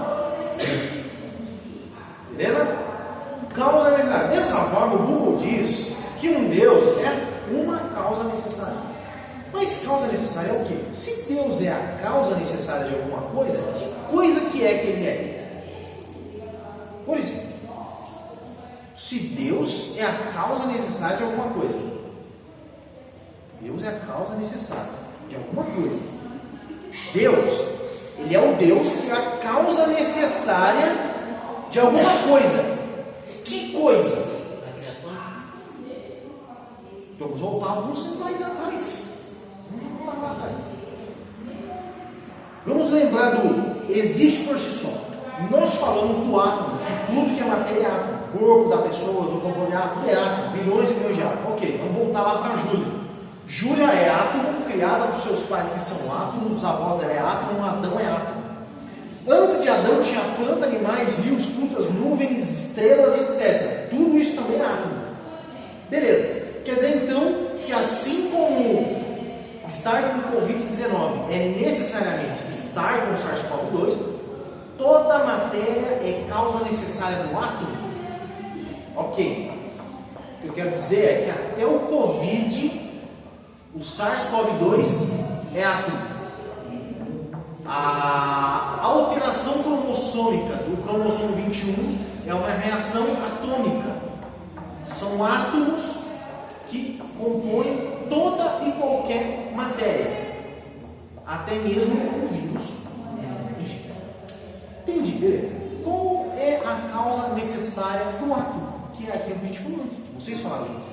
Beleza? Causa necessária. Dessa forma, o Google diz que um Deus é uma causa necessária. Mas causa necessária é o quê? Se Deus é a causa necessária de alguma coisa, que coisa que é que Ele é? Por exemplo, se Deus é a causa necessária de alguma coisa, Deus é a causa necessária de alguma coisa. Deus, Ele é o Deus que é a causa necessária de alguma coisa. Que coisa? Na criação? Vamos voltar alguns slides atrás. Vamos voltar lá atrás. Vamos lembrar do existe por si só. Nós falamos do átomo, que tudo que é matéria é átomo. O corpo da pessoa, do corpo de átomo, tudo é átomo. Bilhões e milhões de átomos. Ok, vamos voltar lá para a Júlia. Júlia é átomo, criada por seus pais que são átomos, os avós dela é átomo, Adão é átomo. Antes de Adão tinha planta, animais, rios, frutas, nuvens, estrelas, etc. Tudo isso também é átomo. Beleza. Quer dizer então que assim como estar com o Covid-19 é necessariamente estar com o SARS-CoV-2, toda a matéria é causa necessária do átomo? Ok. O que eu quero dizer é que até o Covid, o SARS-CoV-2 é átomo. A alteração cromossômica do cromossomo 21 é uma reação atômica. São átomos que compõem toda e qualquer matéria, até mesmo o vírus. Enfim, entendi, beleza. Qual é a causa necessária do átomo? Que é aquilo que a gente falou antes. Vocês falaram isso.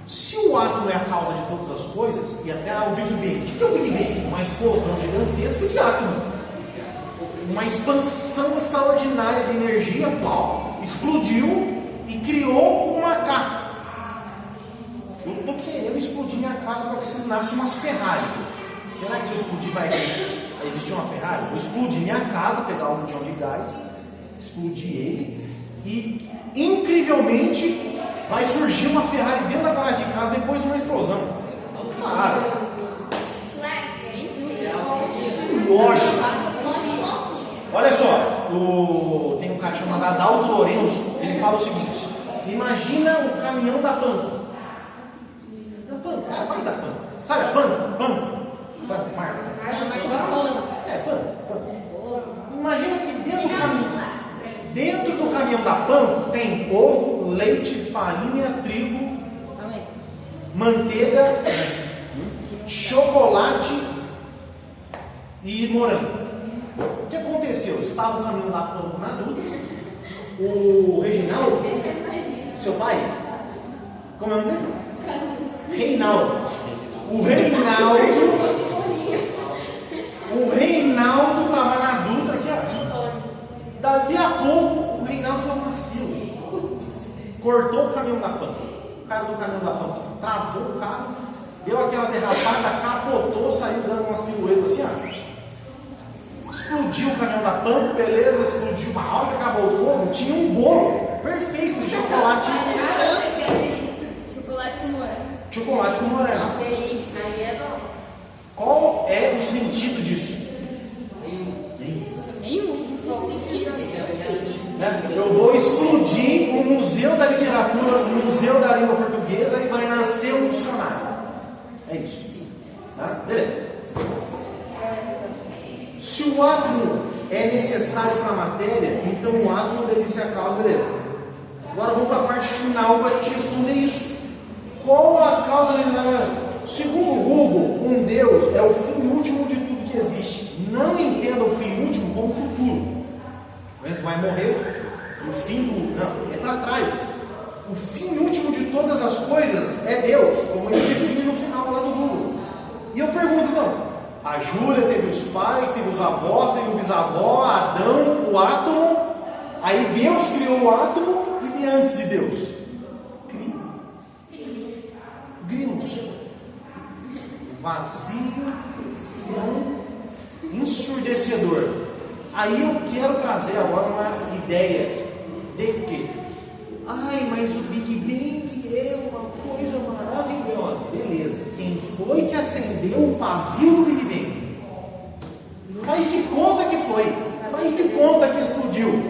Se o átomo é a causa de todas as coisas, e até o Big Bang, o que é o Big Bang? Uma explosão gigantesca de átomo. Uma expansão extraordinária de energia, pau, explodiu e criou um macaco. Eu estou querendo explodir minha casa para que se nasce umas Ferrari. Será que se eu explodir vai existir uma Ferrari? Vou explodir minha casa, pegar um botão de gás, explodir ele e, incrivelmente, vai surgir uma Ferrari dentro da garagem de casa depois de uma explosão. Claro. Lógico. Olha só, tem um cara chamado Adalto Lourenço, ele fala o seguinte: imagina o caminhão da Pampa. Vai da Pampa. Sabe a Pampa? Marca. Pampa. Imagina que dentro do caminhão da Pampa tem ovo, leite, farinha, trigo, manteiga, chocolate e morango. O que aconteceu? Estava o caminhão da Pampa na Dutra, o Reginaldo, seu pai, como é o nome dele? Reinaldo. O Reinaldo estava na Dutra aqui, ó. Dali a pouco o Reinaldo deu um vacilo. Cortou o caminhão da Pampa. O cara do caminhão da Pampa travou o carro, deu aquela derrapada, capotou, saiu dando umas piruetas assim, ó. Explodiu o caminhão da Pampa, beleza, explodiu. A hora que acabou o fogo, tinha um bolo perfeito de chocolate. Caramba, que é isso? Chocolate com morango. Chocolate com morango. Isso aí é bom. Qual é o sentido disso? Nenhum. Eu vou explodir o Museu da Literatura, o Museu da Língua Portuguesa e vai nascer um dicionário. É isso. Tá? Beleza. Se o átomo é necessário para a matéria, então o átomo deve ser a causa, beleza. Agora vamos para a parte final para a gente responder isso. Qual a causa necessária? Segundo o Google, um Deus é o fim último de tudo que existe. Não entenda o fim último como futuro. Mas vai morrer, o fim do... Não, é para trás. O fim último de todas as coisas é Deus, como ele define no final lá do Google. E eu pergunto então, a Júlia teve os pais, teve os avós, teve o bisavó, Adão, o átomo. Aí Deus criou o átomo e antes de Deus? Grilo. Vazio, não ensurdecedor. Aí eu quero trazer agora uma ideia de que, ai, mas o Big Bang é uma coisa maravilhosa. Beleza, quem foi que acendeu o pavio do Big Bang? Faz de conta que foi, faz de conta que explodiu.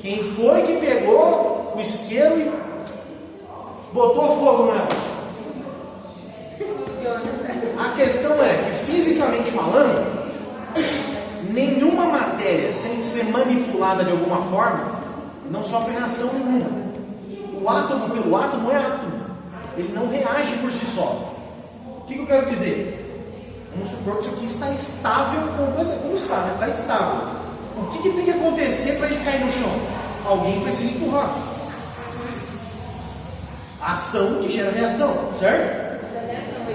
Quem foi que pegou o isqueiro e botou fogo nela? A questão é que, fisicamente falando, nenhuma matéria sem ser manipulada de alguma forma não sofre reação nenhuma. O átomo pelo átomo é átomo, ele não reage por si só. O que eu quero dizer? Vamos supor que isso aqui está estável, como está, né? Está estável. O que tem que acontecer para ele cair no chão? Alguém precisa empurrar. Ação que gera reação, certo?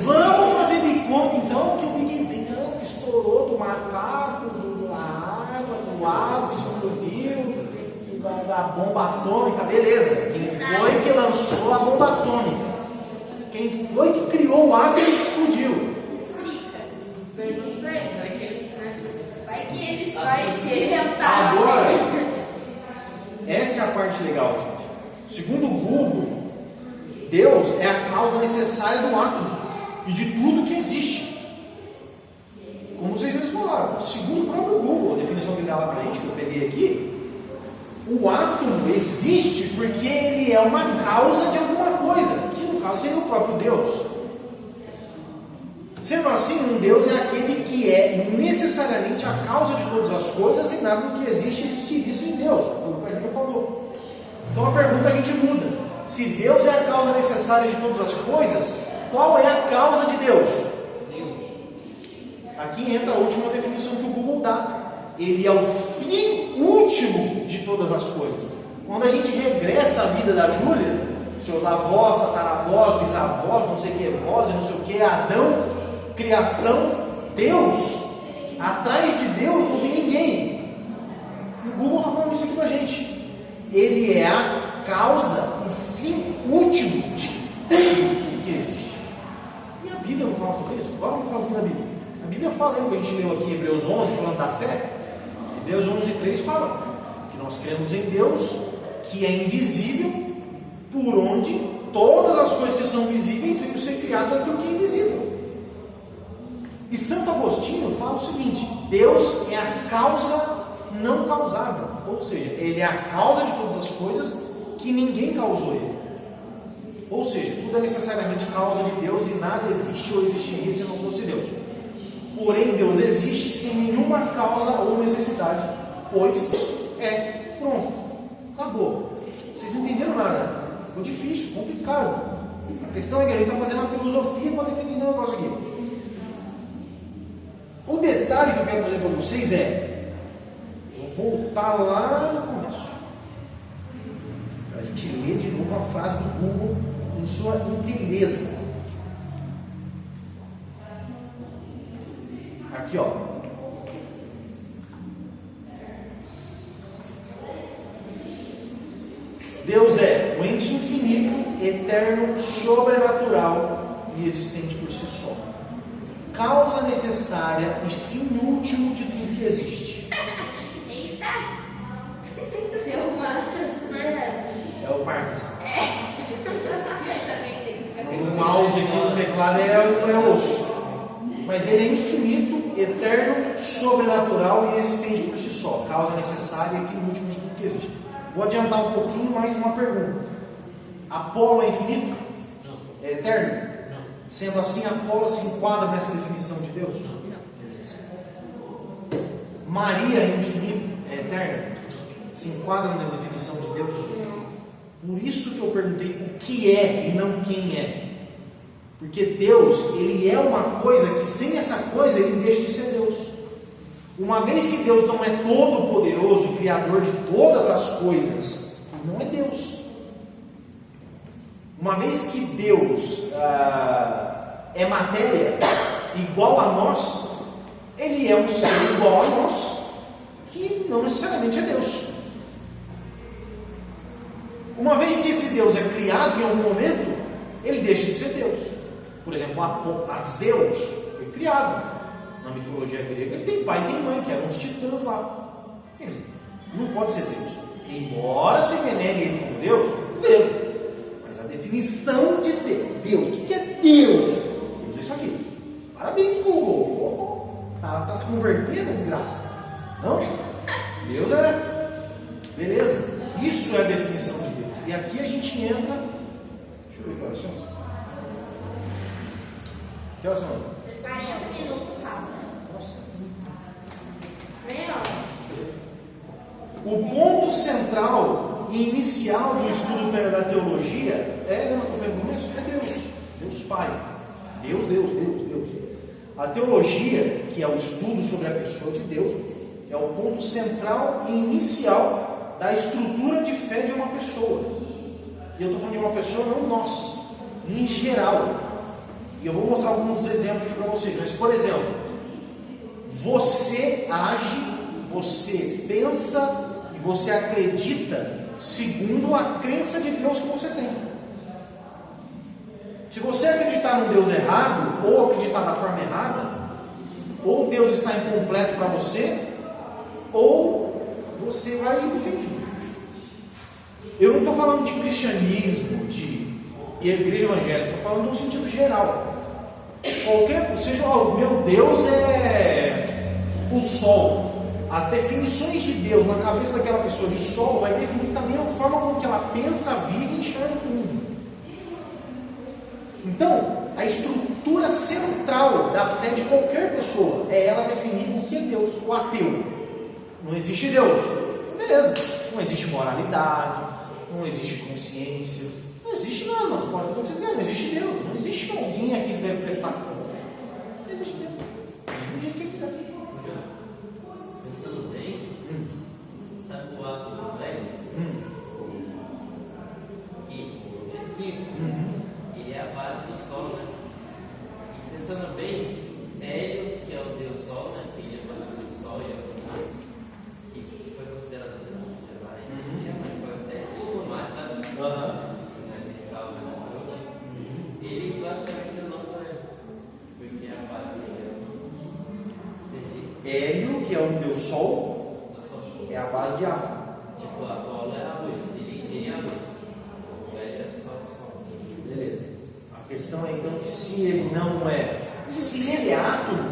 Vamos fazer de conta então que o Big Bang estourou do macaco, da água, do ave que explodiu, da bomba atômica, beleza. Quem foi que lançou a bomba atômica? Quem foi que criou o átomo que explodiu? Explica. Pergunta pra eles, vai que eles, né? Vai que eles inventaram. Agora, essa é a parte legal, gente. Segundo o Google, Deus é a causa necessária do átomo e de tudo que existe. Como vocês mesmos falaram, segundo o próprio Google, a definição que ele dá lá pra gente, que eu peguei aqui, o átomo existe porque ele é uma causa de alguma coisa, que no caso seria o próprio Deus. Sendo assim, um Deus é aquele que é necessariamente a causa de todas as coisas e nada do que existe existiria sem Deus, foi o que a Júlia falou. Então a pergunta a gente muda: se Deus é a causa necessária de todas as coisas, qual é a causa de Deus? Aqui entra a última definição que o Google dá. Ele é o fim último de todas as coisas. Quando a gente regressa à vida da Júlia, seus avós, tataravós, bisavós, não sei o que, vós, não sei o que, Adão, criação, Deus, atrás de Deus não tem ninguém. E o Google está falando isso aqui pra gente. Ele é a causa, o fim último de tudo que existe. E a Bíblia não fala sobre isso? Agora vamos falar um pouquinho da Bíblia. A Bíblia fala, que a gente leu aqui em Hebreus 11, falando da fé. Hebreus 11:3 fala que nós cremos em Deus, que é invisível, por onde todas as coisas que são visíveis veio ser criado daquilo que é invisível. E Santo Agostinho fala o seguinte: Deus é a causa não causada, ou seja, Ele é a causa de todas as coisas que ninguém causou Ele. Ou seja, tudo é necessariamente causa de Deus e nada existe ou existiria se não fosse Deus. Porém, Deus existe sem nenhuma causa ou necessidade, pois é pronto, acabou. Vocês não entenderam nada, ficou difícil, complicado. A questão é que a gente está fazendo uma filosofia para defender um negócio aqui. O detalhe que eu quero trazer para vocês é, vou voltar lá no começo, para a gente ler de novo a frase do Google em sua inteireza. Aqui, ó. Deus é o ente infinito, eterno, sobrenatural e existente por si só. Causa necessária e fim último de tudo que existe. Eita! Deu uma super. É o Parkinson. Também tem que ficar O mouse aqui no teclado é o osso. Mas ele é infinito, eterno, sobrenatural e existente por si só. Causa necessária e fim último de tudo que existe. Vou adiantar um pouquinho, mais uma pergunta. Apolo é infinito? Não. É eterno? Não. Sendo assim, Apolo se enquadra nessa definição de Deus? Não. Maria é infinito? É eterna? Se enquadra na definição de Deus? Por isso que eu perguntei o que é e não quem é. Porque Deus, ele é uma coisa que sem essa coisa ele deixa de ser Deus. Uma vez que Deus não é todo poderoso, criador de todas as coisas, ele não é Deus. Uma vez que Deus é matéria igual a nós, ele é um ser igual a nós, que não necessariamente é Deus. Uma vez que esse Deus é criado em algum momento, ele deixa de ser Deus. Por exemplo, a Zeus foi criado. Na mitologia grega, ele tem pai e tem mãe, que eram os titãs lá. Ele não pode ser Deus. Embora se venerem ele como Deus, beleza. Mas a definição de Deus, o que é Deus? Deus é isso aqui. Parabéns, Google. Tá se convertendo, desgraça. Não? Deus é. Beleza. Isso é a definição de Deus. E aqui a gente entra. Deixa eu ver que horas são. Que horas são? 40 minutos falta. Nossa. Meia hora. O ponto central e inicial do estudo da teologia é, lembra que eu falei no começo? É Deus. Deus Pai. Deus. A teologia, que é o estudo sobre a pessoa de Deus, é o ponto central e inicial da estrutura de fé de uma pessoa. E eu estou falando de uma pessoa, não nós, em geral. E eu vou mostrar alguns exemplos aqui para vocês. Mas, por exemplo, você age, você pensa e você acredita segundo a crença de Deus que você tem. Se você acreditar num Deus errado, ou acreditar da forma errada, ou Deus está incompleto para você, ou você vai ofendido. Eu não estou falando de cristianismo, de igreja evangélica, estou falando de um sentido geral. Seja, meu Deus é o sol. As definições de Deus na cabeça daquela pessoa de sol vai definir também a forma como que ela pensa, vive e enxerga o mundo. Então, a estrutura central da fé de qualquer pessoa é ela definir o que é Deus. O ateu: não existe Deus. Beleza. Não existe moralidade, não existe consciência, não existe nada. Mas pode fazer o que você quiser, não existe Deus. Não existe alguém aqui que você deve prestar conta. Não existe Deus. Do jeito que você quiser. Pensando bem, sabe o ato do velho? Que ele é a base do sol, né? E pensando bem, Hélio, que é o deus sol, né? Que ele é bastante do sol e é o que foi considerado foi até tudo mais, sabe? Ele basicamente não é, porque é a base dele. Hélio, que é o deus sol, é a base de átomo. Tipo, a bola é a luz, ele é a luz. O Hélio é só o sol. Beleza. A questão é então que se ele não é, se ele é átomo,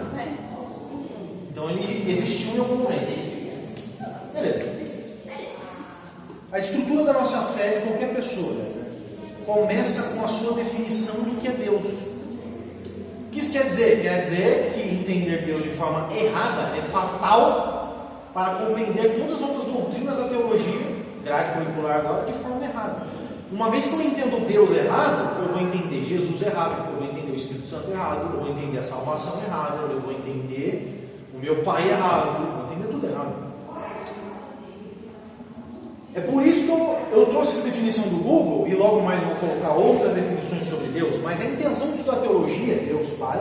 então ele existiu em algum momento. Beleza. A estrutura da nossa fé de qualquer pessoa começa com a sua definição do que é Deus. O que isso quer dizer? Quer dizer que entender Deus de forma errada é fatal para compreender todas as outras doutrinas da teologia, grade curricular agora, de forma errada. Uma vez que eu entendo Deus errado, eu vou entender Jesus errado, eu vou entender o Espírito Santo errado, eu vou entender a salvação errada, eu vou entender o meu Pai errado, eu vou entender tudo errado. É por isso que eu trouxe essa definição do Google, e logo mais eu vou colocar outras definições sobre Deus, mas a intenção de estudar teologia, Deus Pai,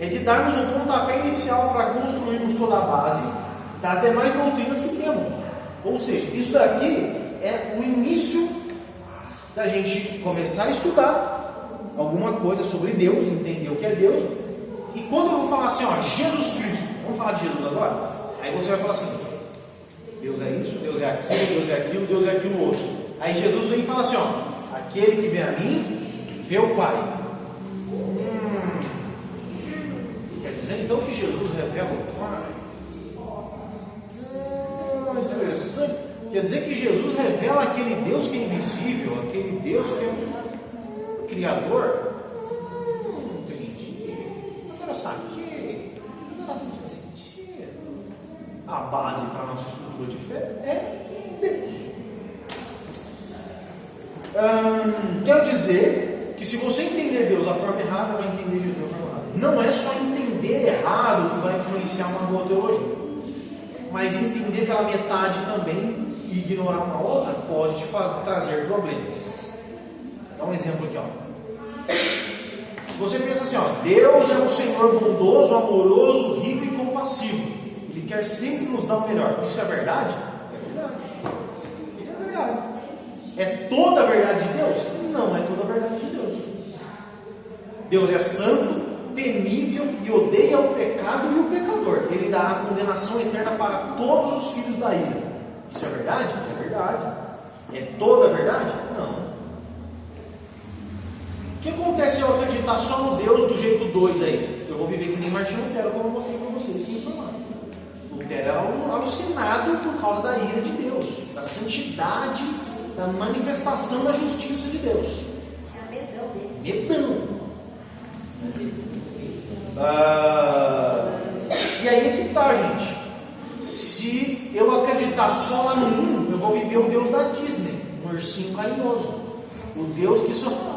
é de darmos o pontapé inicial para construirmos toda a base das demais doutrinas que temos. Ou seja, isso daqui é o início da gente começar a estudar alguma coisa sobre Deus, entender o que é Deus. E quando eu vou falar assim, ó, Jesus Cristo, vamos falar de Jesus agora? Aí você vai falar assim: Deus é isso, Deus é aquilo, Deus é aquilo, Deus é aquilo outro. Aí Jesus vem e fala assim, ó: aquele que vem a mim, vê o Pai. Quer dizer então que Jesus revela o Pai? Interessante. Quer dizer que Jesus revela aquele Deus que é invisível, aquele Deus que é o Criador? Entendi. Agora saquei. Agora tudo faz sentido. A base para a nossa estrutura de fé é Deus. Quero dizer que se você entender Deus da forma errada, vai entender Jesus da forma errada. Não é só entender errado que vai influenciar uma boa teologia, mas entender pela metade também e ignorar uma outra pode te trazer problemas. Vou dar um exemplo aqui, ó. Se você pensa assim, ó, Deus é um Senhor bondoso, amoroso, rico e compassivo. Ele quer sempre nos dar o melhor. Isso é verdade? É verdade. Ele é verdade. É toda a verdade de Deus? Não é toda a verdade de Deus. Deus é santo, temível e odeia o pecado e o pecador. Ele dará condenação eterna para todos os filhos da ira. Isso é verdade? É verdade. É toda a verdade? Não. O que acontece se eu acreditar só no Deus do jeito 2 aí? Eu vou viver que nem Martinho Lutero, como eu mostrei para vocês que me informaram. Lutero era alucinado por causa da ira de Deus, da santidade, da manifestação da justiça de Deus. Tinha medão dele. Medão. E aí é que tá, gente. Se eu acreditar só lá no 1, eu vou viver o Deus da Disney, um ursinho carinhoso. O Deus que só não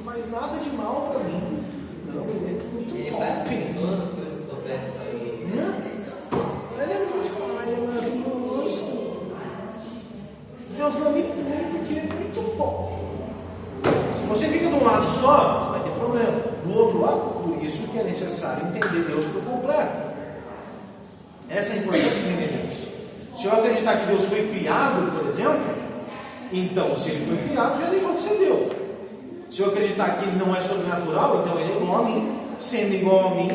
faz nada de mal para mim. Não, ele é muito Ele faz top. todas as coisas que acontecem para ele. Ele é muito maravilhoso. Deus não me pune porque ele é muito bom. Se você fica de um lado só, vai ter problema. Do outro lado, por isso que é necessário entender Deus por completo. Essa é a importância de entender Deus. Se eu acreditar que Deus foi criado, por exemplo, então se ele foi criado, já deixou de ser Deus. Se eu acreditar que ele não é sobrenatural, então ele é igual a mim. Sendo igual a mim,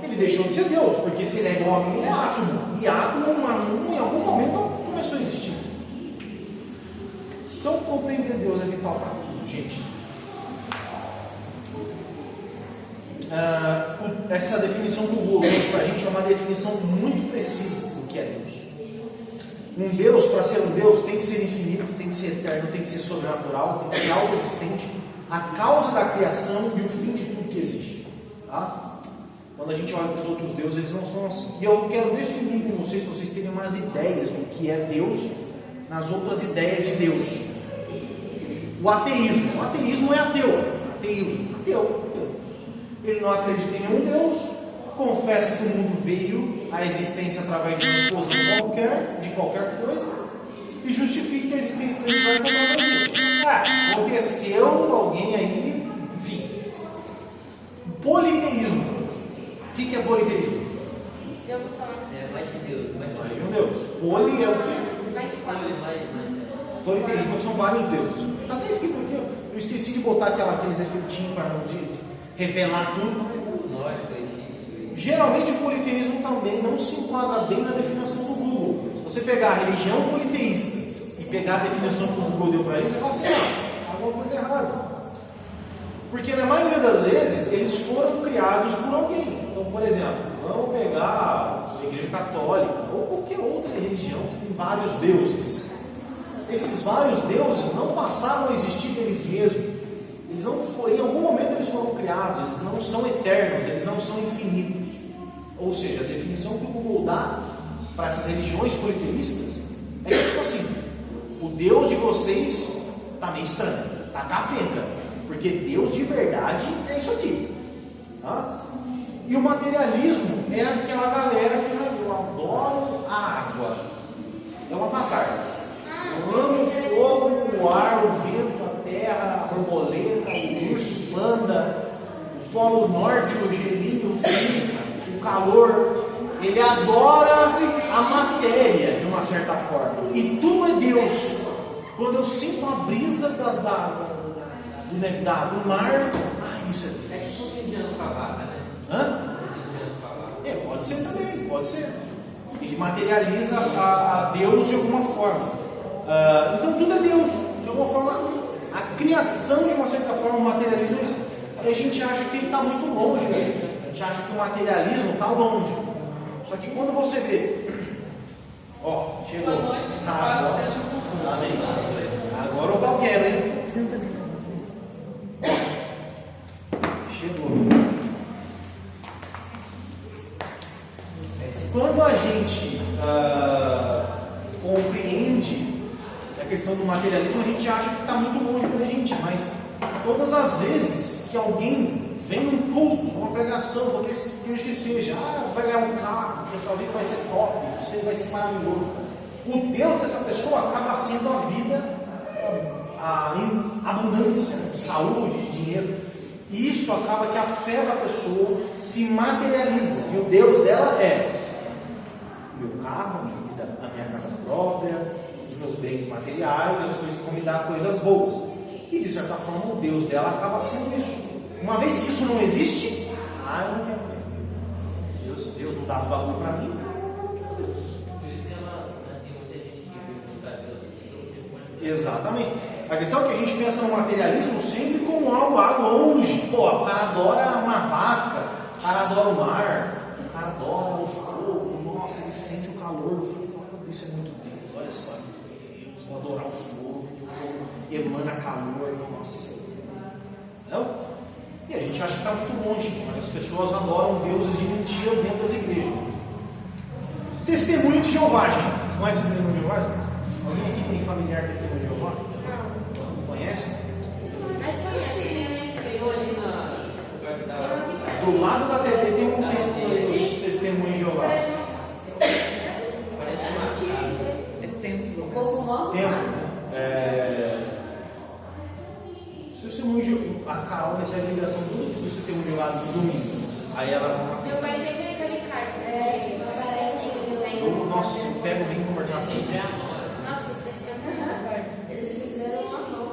ele deixou de ser Deus. Porque se ele é igual a mim, ele é átomo. E átomo, em algum momento, começou a existir. Então, compreender Deus é vital para tudo, gente. Essa definição do Google para a gente é uma definição muito precisa do que é Deus. Um Deus, para ser um Deus, tem que ser infinito, tem que ser eterno, tem que ser sobrenatural, tem que ser autoexistente, a causa da criação e o fim de tudo que existe. Tá? Quando a gente olha para os outros deuses, eles não são assim. E eu quero definir com vocês, para vocês terem umas ideias do que é Deus nas outras ideias de Deus. O ateísmo. O ateísmo é ateu. Ateu. Ele não acredita em nenhum Deus, confessa que o mundo veio à existência através de uma explosão qualquer, de qualquer coisa, e justifica a existência do universo através disso. Aconteceu alguém aí, enfim. Politeísmo. O que é politeísmo? Eu vou falar. É mais de Deus. Mais de um Deus. Poli é o quê? Mais quatro. Politeísmo são vários deuses. Está até escrito aqui, ó. Eu esqueci de botar aqueles efeitinhos para não revelar tudo. Geralmente o politeísmo também não se enquadra bem na definição do Google. Se você pegar a religião politeístas e pegar a definição que o Google deu para eles, você fala assim, alguma coisa errada. Porque na maioria das vezes eles foram criados por alguém. Então, por exemplo, vamos pegar a Igreja Católica ou qualquer outra religião que tem vários deuses. Esses vários deuses não passaram a existir deles mesmos. Eles não foram, em algum momento eles foram criados, eles não são eternos, eles não são infinitos. Ou seja, a definição que o Google dá para essas religiões politeístas é que, tipo assim, o Deus de vocês está meio estranho, está capenga, porque Deus de verdade é isso aqui. Tá? E o materialismo é aquela galera que eu adoro a água, é um avatar. Eu amo o fogo, o ar, o vento, a terra, a borboleta, o urso, o panda, o polo norte, o gelinho, o frio, o calor. Ele adora a matéria de uma certa forma. E tudo é Deus. Quando eu sinto a brisa do mar, isso é Deus. É tipo um indiano com a vaca, né? Hã? Pode ser também, pode ser. Ele materializa a Deus de alguma forma. Então tudo é Deus, de alguma forma, a criação de uma certa forma, o materialismo é isso. E a gente acha que ele está muito longe, né? A gente acha que o materialismo está longe. Só que quando você vê, chegou. Boa noite, paz esteja convosco. Amém. Agora o pau quebra, hein? Chegou. Quando a gente compreende, questão do materialismo, a gente acha que está muito longe da gente, mas todas as vezes que alguém vem num culto, numa pregação, qualquer que seja, vai ganhar um carro, o pessoal vê que vai ser top, isso vai ser maravilhoso. O Deus dessa pessoa acaba sendo a vida, a abundância de saúde, de dinheiro. E isso acaba que a fé da pessoa se materializa. E o Deus dela é meu carro, a minha casa própria, os meus bens materiais, as coisas que vão me dar coisas boas. E de certa forma o Deus dela acaba sendo isso. Uma vez que isso não existe, eu não quero Deus. Deus não dá os bagulho para mim, então eu não quero Deus. Por isso que tem muita gente que vem buscar Deus. Exatamente. A questão é que a gente pensa no materialismo sempre como algo longe. Pô, o cara adora uma vaca, o cara adora o mar, o cara adora o fogo. Nossa, ele sente o calor do fogo. Isso é muito Deus. Olha só, é muito Deus. Vou adorar o fogo, porque o fogo emana calor. Nossa, isso é muito. Não? E a gente acha que está muito longe, mas as pessoas adoram deuses de mentira dentro das igrejas. Testemunho de Jeová, gente. Você conhece o testemunho de Jeová? Alguém aqui tem familiar testemunho de Jeová? Não conhece? Mas conhece. Tem um ali perto da. Do lado da TT tem um templo dos testemunhos de Jeová. Parece uma casa. É templo. Templo. A Carol recebe ligação do testemunho de Jeová no domingo. Aí ela. Meu pai sempre recebe carta. Parece assim. Nossa, eu pego bem conversar com ele. Nossa, você tem eles fizeram uma mão.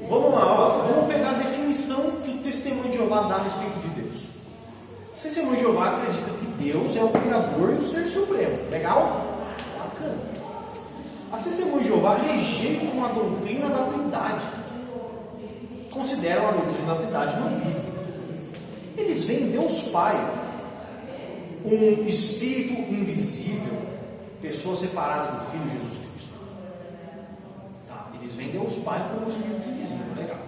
Vamos lá, vamos pegar a definição que o testemunho de Jeová dá a respeito de Deus. O testemunho de Jeová acredita que Deus é o Criador e o Ser Supremo. Legal? Bacana. A testemunho de Jeová rejeitam a doutrina da Trindade. Consideram a doutrina da Trindade não bíblica. Eles veem Deus Pai, um Espírito invisível, pessoa separada do Filho Jesus Cristo. Eles veem Deus Pai como um Espírito invisível, legal.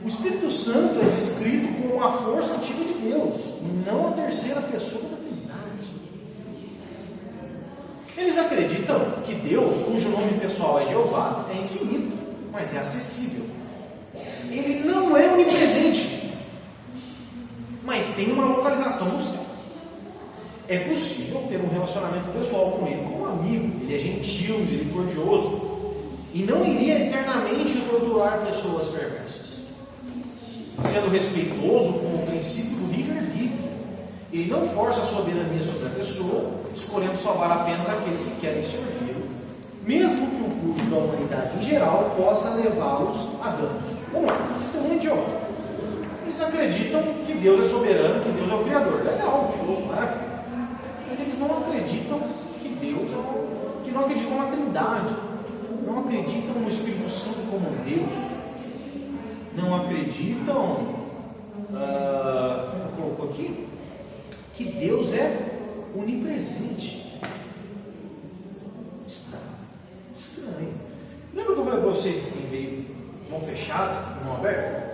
O Espírito Santo é descrito como a força ativa de Deus, não a terceira pessoa da Trindade. Eles acreditam que Deus, cujo nome pessoal é Jeová, é infinito, mas é acessível. Ele não é onipresente, mas tem uma localização no céu. É possível ter um relacionamento pessoal com Ele como amigo. Ele é gentil, misericordioso, e não iria eternamente torturar pessoas perversas, sendo respeitoso com o princípio do livre-arbítrio. Ele não força a soberania sobre a pessoa, escolhendo salvar apenas aqueles que querem servi-lo, mesmo que o curso da humanidade em geral possa levá-los a danos. Vamos lá, testemunho de Jeová. Eles acreditam que Deus é soberano, que Deus é o Criador. Legal, show, maravilha. Mas eles não acreditam que Deus que não acreditam na Trindade. Não acreditam no Espírito Santo como Deus. Não acreditam, como colocou aqui, que Deus é onipresente. Estranho. Lembra que eu falei para vocês que veio mão fechada, mão aberta?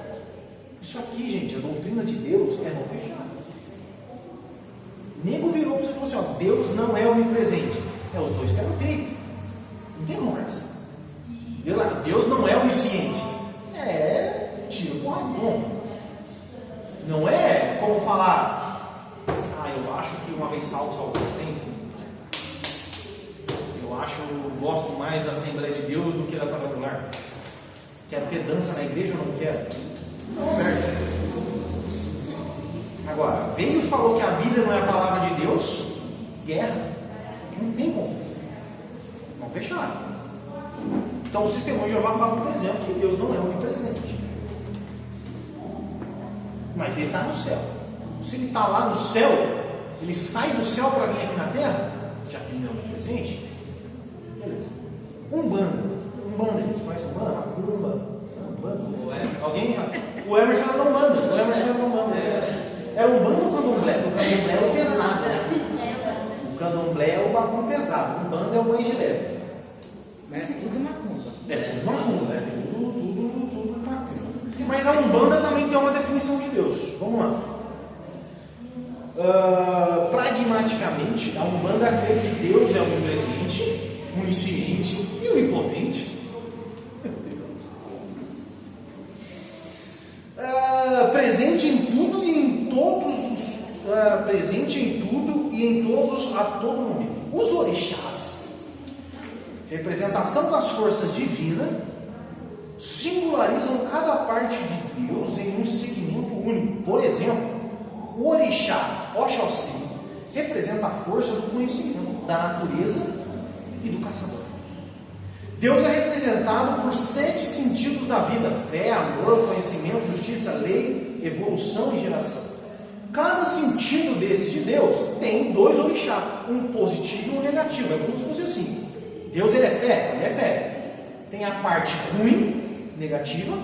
Isso aqui, gente, a doutrina de Deus é mão fechada. Nego virou para você e falou assim: ó, Deus não é onipresente. Os dois pés no peito. Não tem conversa. Deus não é onisciente. Tiro com a mão. Não é como falar: eu acho que uma vez salvo sempre. Eu gosto mais da Assembleia de Deus do que da quadrangular. Quero ter dança na igreja ou não quero? Não, velho. Agora, veio e falou que a Bíblia não é a palavra de Deus, guerra. Não tem como. Não fecharam. Então, o testemunho de Jeová fala, por exemplo, que Deus não é onipresente. Mas Ele está no céu. Se Ele está lá no céu, Ele sai do céu para vir aqui na terra, já que Ele não é onipresente. Beleza. Umbanda, gente conhece Umbanda? Macumba? Alguém? O Emerson era da Umbanda. Era Umbanda ou Candomblé? O Candomblé é o pesado. O Candomblé é o bagulho pesado. Umbanda é o mais de leve. Tudo macumba. Tudo macumba. Tudo macumba. Mas a Umbanda também tem uma definição de Deus. Vamos lá. Pragmaticamente, a Umbanda crê que Deus é onipresente a todo momento. Os orixás, representação das forças divinas, singularizam cada parte de Deus em um segmento único. Por exemplo, o orixá Oxóssi representa a força do conhecimento, da natureza e do caçador. Deus é representado por 7 sentidos da vida: fé, amor, conhecimento, justiça, lei, evolução e geração. Cada sentido desse de Deus tem 2 orixás, um positivo e um negativo. É como se fosse assim: Deus ele é fé, ele é fé. Tem a parte ruim, negativa,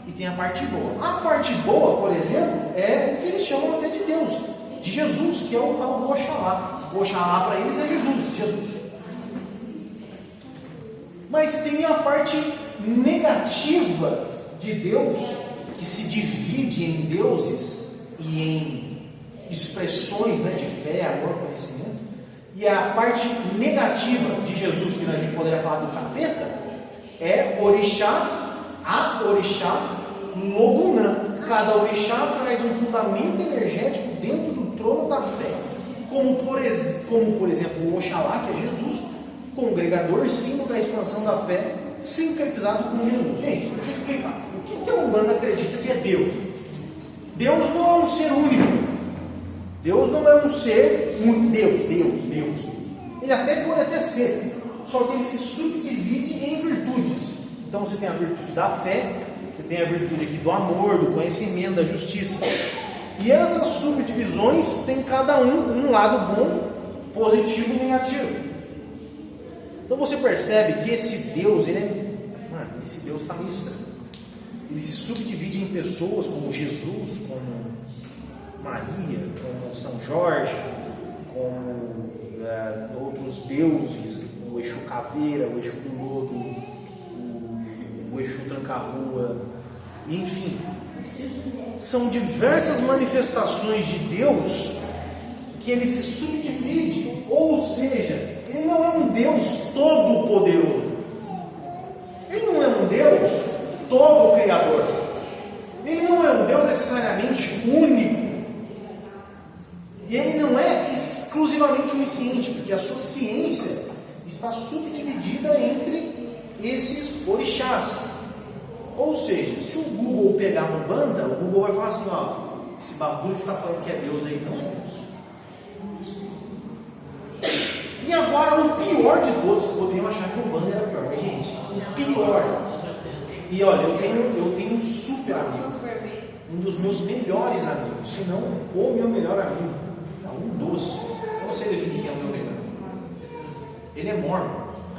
e tem a parte boa. A parte boa, por exemplo, é o que eles chamam até de Deus, de Jesus, que é o tal do Oxalá. O Oxalá para eles é Jesus. Mas tem a parte negativa de Deus, que se divide em deuses e em expressões, né, de fé, amor, conhecimento. E a parte negativa de Jesus, que a gente poderia falar do capeta, é orixá, a orixá Logunã. Cada orixá traz um fundamento energético dentro do trono da fé. Como por exemplo o Oxalá, que é Jesus, congregador, símbolo da expansão da fé, sincretizado com Jesus. Gente, deixa eu explicar. O que a Umbanda acredita que é Deus? Deus não é um ser único. Deus não é um ser único. Deus. Ele até pode até ser, só que ele se subdivide em virtudes. Então você tem a virtude da fé, você tem a virtude aqui do amor, do conhecimento, da justiça. E essas subdivisões têm cada um lado bom, positivo e negativo. Então você percebe que esse Deus, esse Deus está meio estranho. Ele se subdivide em pessoas como Jesus, como Maria, como São Jorge, como outros deuses, o Exu Caveira, o Exu do Lodo, o Exu Tranca-Rua, enfim. São diversas manifestações de Deus que ele se subdivide, ou seja, ele não é um Deus todo-poderoso. Ele não é um Deus todo-criador. Ele não é um Deus necessariamente único. E ele não é exclusivamente onisciente, porque a sua ciência está subdividida entre esses orixás. Ou seja, se o Google pegar uma banda, o Google vai falar assim: ó, esse bagulho que você está falando que é Deus aí não é Deus. E agora o pior de todos, vocês poderiam achar que o banda era pior, mas gente, o pior. E olha, eu tenho um super amigo, um dos meus melhores amigos, se não o meu melhor amigo, um dos. Eu não sei definir quem é o meu melhor. Ele é mormon,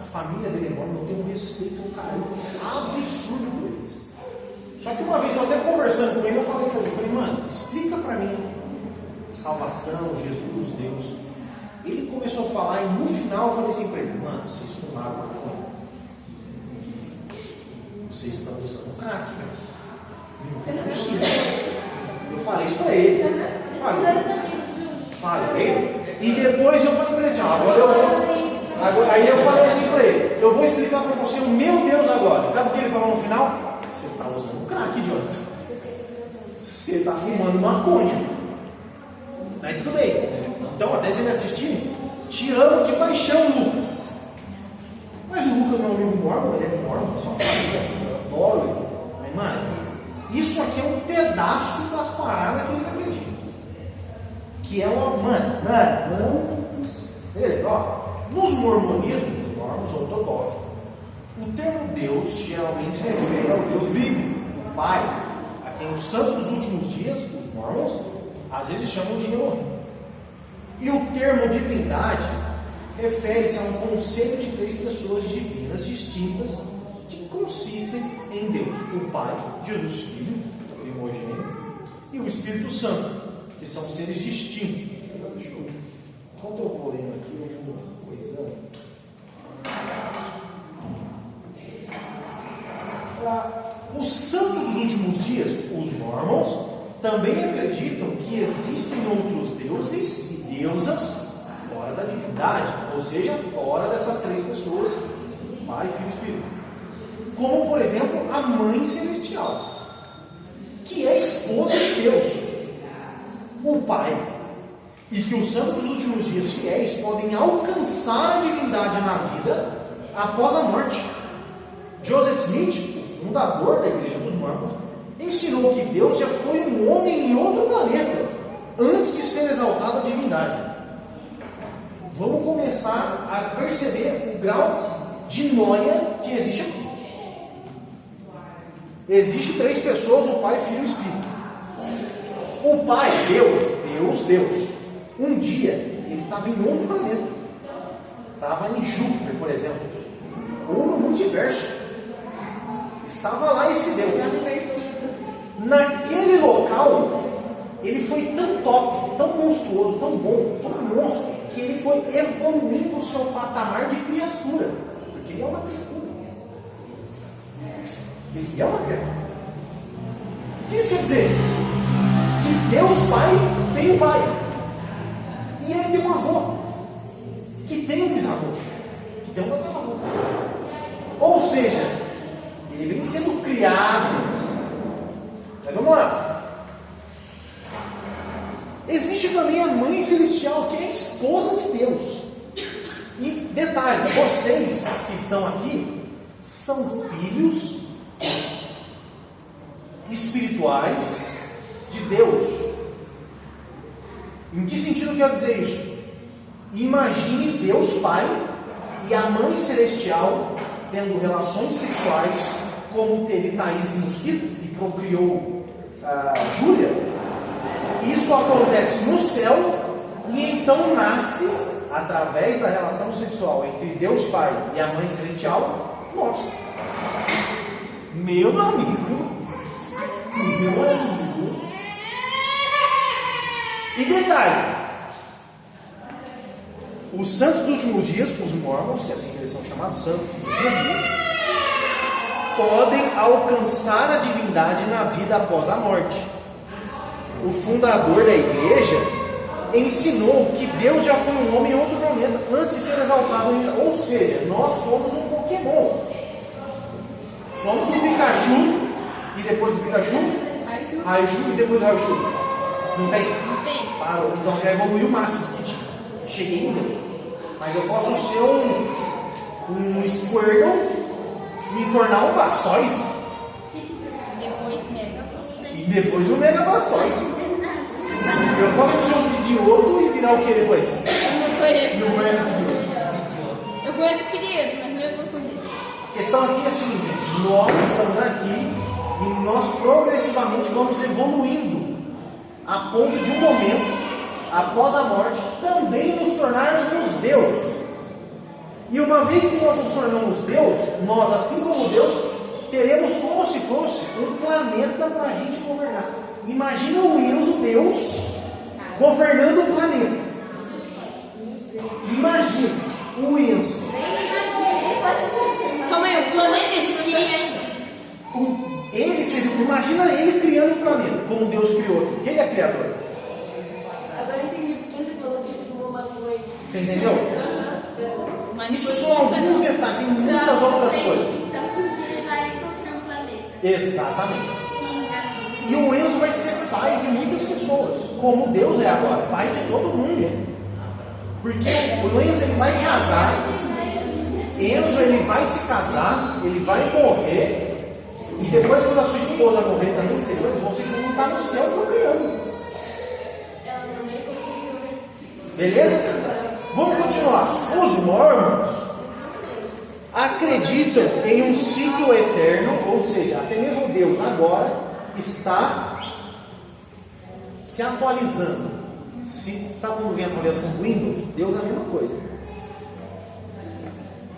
a família dele é mormon, eu tenho um respeito, um carinho absurdo por eles. Só que uma vez eu até conversando com ele, eu falei, mano, explica pra mim salvação, Jesus, Deus. Ele começou a falar e no final eu falei assim pra ele: mano, vocês fumaram maconha. Vocês estão usando crack, velho. Não é possível. Eu falei isso pra ele. Falei. E depois eu falei pra ele: agora eu vou. Aí eu falei assim pra ele: eu vou explicar pra você o meu Deus agora. Sabe o que ele falou no final? Você está usando crack, idiota. Você está fumando maconha. Aí tudo bem. Então, até você me assistir, te amo de paixão, Lucas. Mas o Lucas não é um amigo mormon, ele é mormon, só eu adoro ele. Mas, mano, isso aqui é um pedaço das paradas que eles acreditam. Que é uma. Mano, nos mormonismos, os mormons ortodoxos, o termo Deus geralmente se refere ao Deus bíblico, o Pai, a quem os santos dos últimos dias, os mormons, às vezes chamam de Elohim. E o termo divindade refere-se a um conceito de 3 pessoas divinas distintas que consistem em Deus, o Pai, Jesus Filho, primogênito, e o Espírito Santo, que são seres distintos. Enquanto eu vou lendo aqui, eu vou coisando. Os santos dos últimos dias, os mormons, também acreditam que existem outros deuses e deusas fora da divindade, ou seja, fora dessas 3 pessoas, Pai, Filho e Espírito. Como, por exemplo, a Mãe Celestial, que é esposa de Deus, o Pai. e que os santos dos últimos dias fiéis podem alcançar a divindade na vida após a morte. Joseph Smith, o fundador da Igreja dos Mormons, ensinou que Deus já foi um homem em outro planeta antes de ser exaltado a divindade. Vamos começar a perceber o grau de noia que existe aqui. Existem 3 pessoas, o Pai, Filho e Espírito. O Pai, Deus, um dia ele estava em outro planeta. Estava em Júpiter, por exemplo, ou no multiverso. Estava lá esse Deus. Naquele local, ele foi tão top, tão monstruoso, tão bom, tão monstro, que ele foi evoluindo o seu patamar de criatura. Porque ele é uma criatura. Ele é uma criatura. O que isso quer dizer? Que Deus Pai tem um pai. E ele tem um avô. Que tem um bisavô. Que tem um tataravô. Ou seja, ele vem sendo criado. Mas vamos lá. Existe também a Mãe Celestial, que é a esposa de Deus. E detalhe, vocês que estão aqui são filhos espirituais de Deus. Em que sentido eu quero dizer isso? Imagine Deus Pai e a Mãe Celestial tendo relações sexuais, como teve Thaís e Mosquito e procriou Júlia. Isso acontece no céu e então nasce, através da relação sexual entre Deus Pai e a Mãe Celestial, nós. Meu amigo. E detalhe, os santos dos últimos dias, os mormons, que assim eles são chamados santos dos últimos dias, podem alcançar a divindade na vida após a morte. O fundador da igreja ensinou que Deus já foi um homem em outro planeta antes de ser exaltado. Ou seja, nós somos um Pokémon. Somos um Pikachu e depois do Pikachu, Raichu e depois Raichu. Não tem? Não tem. Parou. Então já evoluiu o máximo que tinha. Cheguei em Deus. Mas eu posso ser um Squirtle, me tornar um Blastoise Depois Mega. e depois um Mega Blastoise. Eu posso ser um Pidgeotto e virar o que depois? Eu não conheço. Não conhece o Pidgeotto. Eu conheço o Pidgeotto, mas não é a evolução dele. A questão aqui é a seguinte, gente. Nós estamos aqui e nós progressivamente vamos evoluindo a ponto de um momento, após a morte, também nos tornarmos Deus. E uma vez que nós nos tornamos Deus, nós, assim como Deus, teremos como se fosse um planeta para a gente governar. Imagina o Enzo, Deus, governando um planeta. Imagina o Enzo. Calma aí, o planeta existiria ainda? Imagina ele criando um planeta, como Deus criou aqui. Quem é criador? Agora eu entendi porque você falou que ele fumou maconha. Você entendeu? Mas Isso foi são nunca, alguns não. detalhes, tem muitas outras coisas. Então, um dia ele vai construir um planeta. Exatamente. Que E o Enzo vai ser pai de muitas pessoas, como Deus é agora, pai de todo mundo. Porque o Enzo ele vai casar, Enzo ele vai se casar, ele vai morrer, e depois quando a sua esposa morrer também, vocês vão estar no céu procriando. Ela não nem conseguiu ver. Beleza? Vamos continuar. Os mormons acreditam em um ciclo eterno, ou seja, até mesmo Deus agora está se atualizando. Sabe quando vem a atualização do Windows? Deus é a mesma coisa.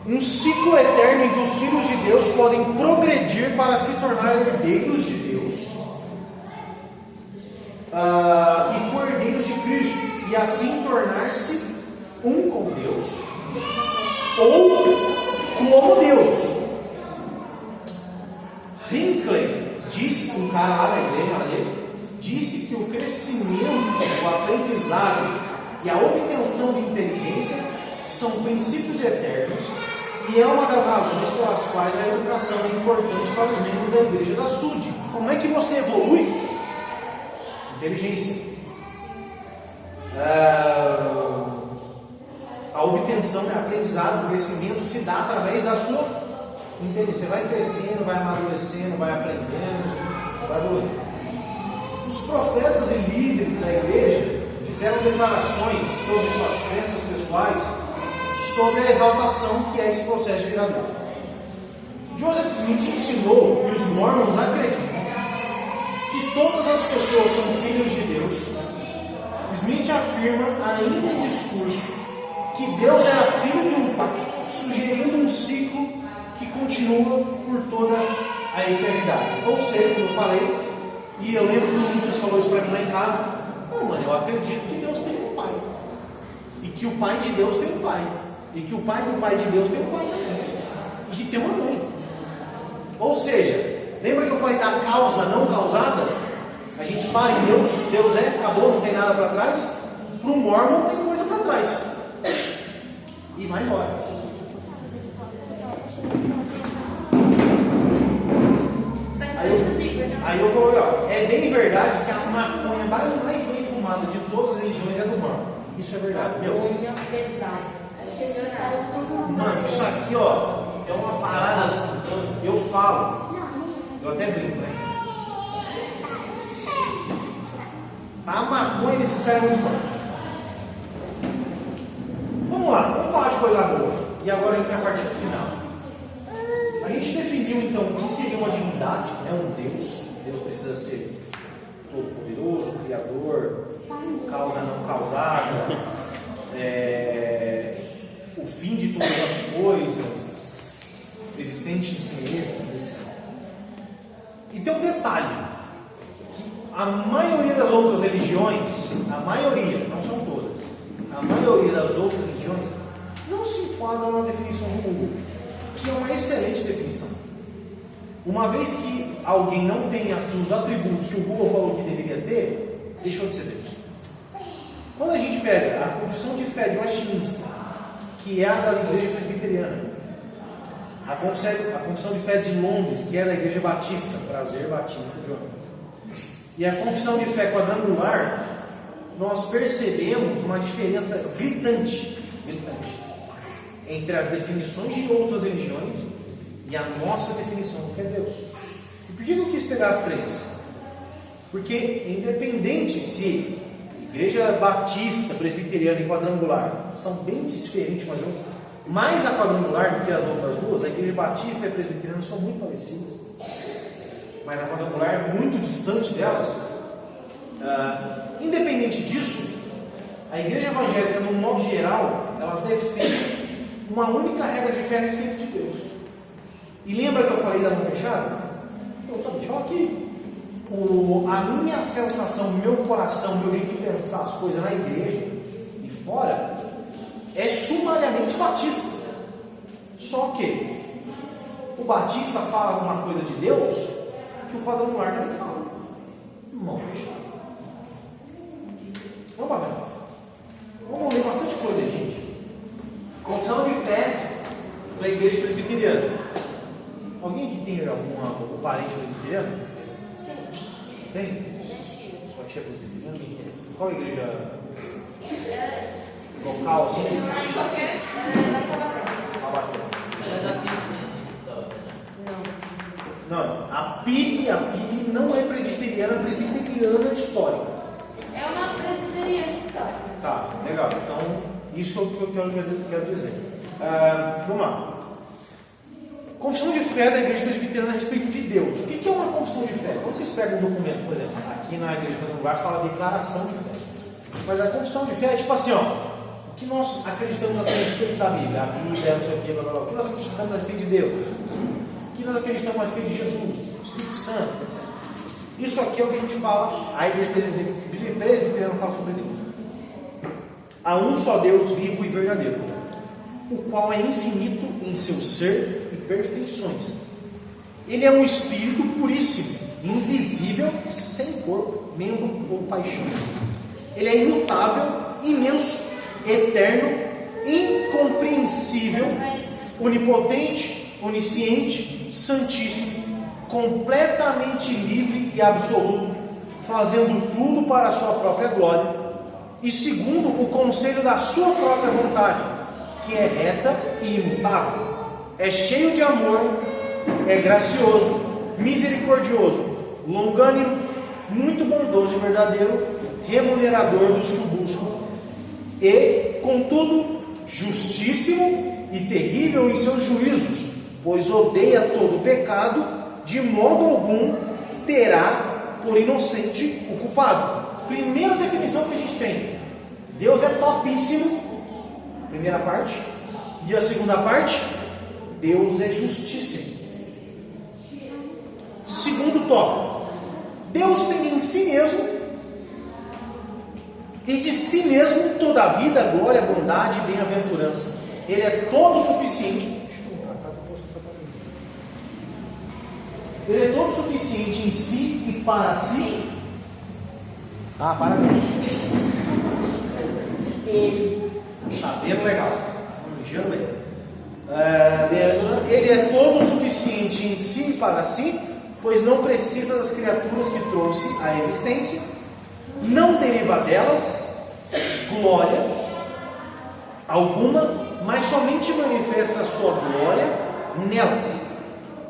Um ciclo eterno em que os filhos de Deus podem progredir para se tornar herdeiros de Deus e co-herdeiros de Cristo, e assim tornar-se um com Deus ou como Deus. Hinckley disse, um cara lá da igreja, disse que o crescimento, o aprendizado e a obtenção de inteligência são princípios eternos e é uma das razões pelas quais a educação é importante para os membros da igreja da SUD. Como é que você evolui? Inteligência. manutenção, aprendizado, crescimento se dá através da sua inteligência. Você vai crescendo, vai amadurecendo, vai aprendendo, vai evoluindo. Os profetas e líderes da igreja fizeram declarações sobre suas crenças pessoais, sobre a exaltação que é esse processo de virar Deus. Joseph Smith ensinou, e os mormons acreditam, que todas as pessoas são filhos de Deus. Smith afirma, ainda em discurso, que Deus era filho de um pai, sugerindo um ciclo que continua por toda a eternidade. Ou seja, como eu falei, e eu lembro que o Lucas falou isso para mim lá em casa, não, mano, eu acredito que Deus tem um pai, e que o pai de Deus tem um pai, e que o pai do pai de Deus tem um pai também, e que tem uma mãe. Ou seja, lembra que eu falei da causa não causada? A gente para em Deus, Deus é, acabou, não tem nada para trás. Para o Mormon tem coisa para trás. E vai embora. Aí eu vou olhar. É bem verdade que a maconha mais bem fumada de todas as religiões é do Mormon. Isso é verdade. Meu. Acho que eles jogaram tudo. Mano, isso aqui, ó, é uma parada assim. Eu falo. Eu até brinco, né? A maconha desses caras é muito forte. Vamos lá, vamos falar de coisa boa. E agora a gente vai partir do final. A gente definiu então o que seria uma divindade, né? Um Deus. Deus precisa ser todo-poderoso, criador, causa não causada, o fim de todas as coisas, existente em si mesmo, etc. E tem um detalhe. A maioria das outras religiões, a maioria, não são todas, a maioria das outras religiões não se enquadram na definição do Google, que é uma excelente definição. Uma vez que alguém não tem assim, os atributos que o Google falou que deveria ter, deixou de ser Deus. Quando a gente pega a confissão de fé de Westminster, que é a das igrejas presbiterianas, a confissão de fé de Londres, que é da igreja batista, Prazer Batista de Londres, e a confissão de fé quadrangular, nós percebemos uma diferença gritante entre as definições de outras religiões e a nossa definição do que é Deus. E por que eu quis pegar as três? Porque independente se igreja batista, presbiteriana e quadrangular são bem diferentes, mas mais a quadrangular do que as outras duas, a igreja batista e a presbiteriana são muito parecidas, mas a quadrangular é muito distante delas. Independente disso, a igreja evangélica, no modo geral, elas defendem uma única regra de fé a respeito de Deus. E lembra que eu falei da mão fechada? Eu também falo aqui. A minha sensação, meu coração, meu jeito de pensar as coisas na igreja e fora é sumariamente batista. Só que o batista fala alguma coisa de Deus que o quadrangular também fala. Mão fechada. Vamos para frente. Vamos ler bastante coisa, gente. Confissão de fé da igreja presbiteriana. Alguém aqui tem algum parente presbiteriano? Sim. Tem? Sua tia presbiteriana? Qual igreja? Local, assim? Não, a PIB não é presbiteriana, é presbiteriana histórica. É uma presbiteriana histórica. Tá, legal. Então, isso é o que eu quero dizer. Vamos lá. Confissão de fé da igreja presbiteriana a respeito de Deus. O que é uma confissão de fé? Quando vocês pegam um documento, por exemplo, aqui na igreja quadrangular fala declaração de fé. Mas a confissão de fé é tipo assim, ó. O que nós acreditamos a respeito da Bíblia? A Bíblia, não sei o que, blá blá blá. O que nós acreditamos a respeito de Deus? O que nós acreditamos a respeito de Jesus? O Espírito Santo, etc. Isso aqui é o que a gente fala, a igreja presbiteriana fala sobre Deus. Há um só Deus vivo e verdadeiro, o qual é infinito em seu ser e perfeições. Ele é um espírito puríssimo, invisível, sem corpo, membro ou paixões. Ele é imutável, imenso, eterno, incompreensível, onipotente, onisciente, santíssimo, completamente livre e absoluto, fazendo tudo para a sua própria glória e segundo o conselho da sua própria vontade, que é reta e imutável. É cheio de amor, é gracioso, misericordioso, longânimo, muito bondoso e verdadeiro, remunerador dos que o buscam, e, contudo, justíssimo e terrível em seus juízos, pois odeia todo pecado, de modo algum terá por inocente o culpado. Primeira definição que a gente tem: Deus é topíssimo, primeira parte. E a segunda parte: Deus é justíssimo. Segundo tópico: Deus tem em si mesmo e de si mesmo toda a vida, glória, bondade e bem-aventurança. Ele é todo suficiente. Ele é todo suficiente em si e para si. Parabéns. Sabendo legal. Ele é todo suficiente em si e para si, pois não precisa das criaturas que trouxe à existência, não deriva delas glória alguma, mas somente manifesta a sua glória nelas,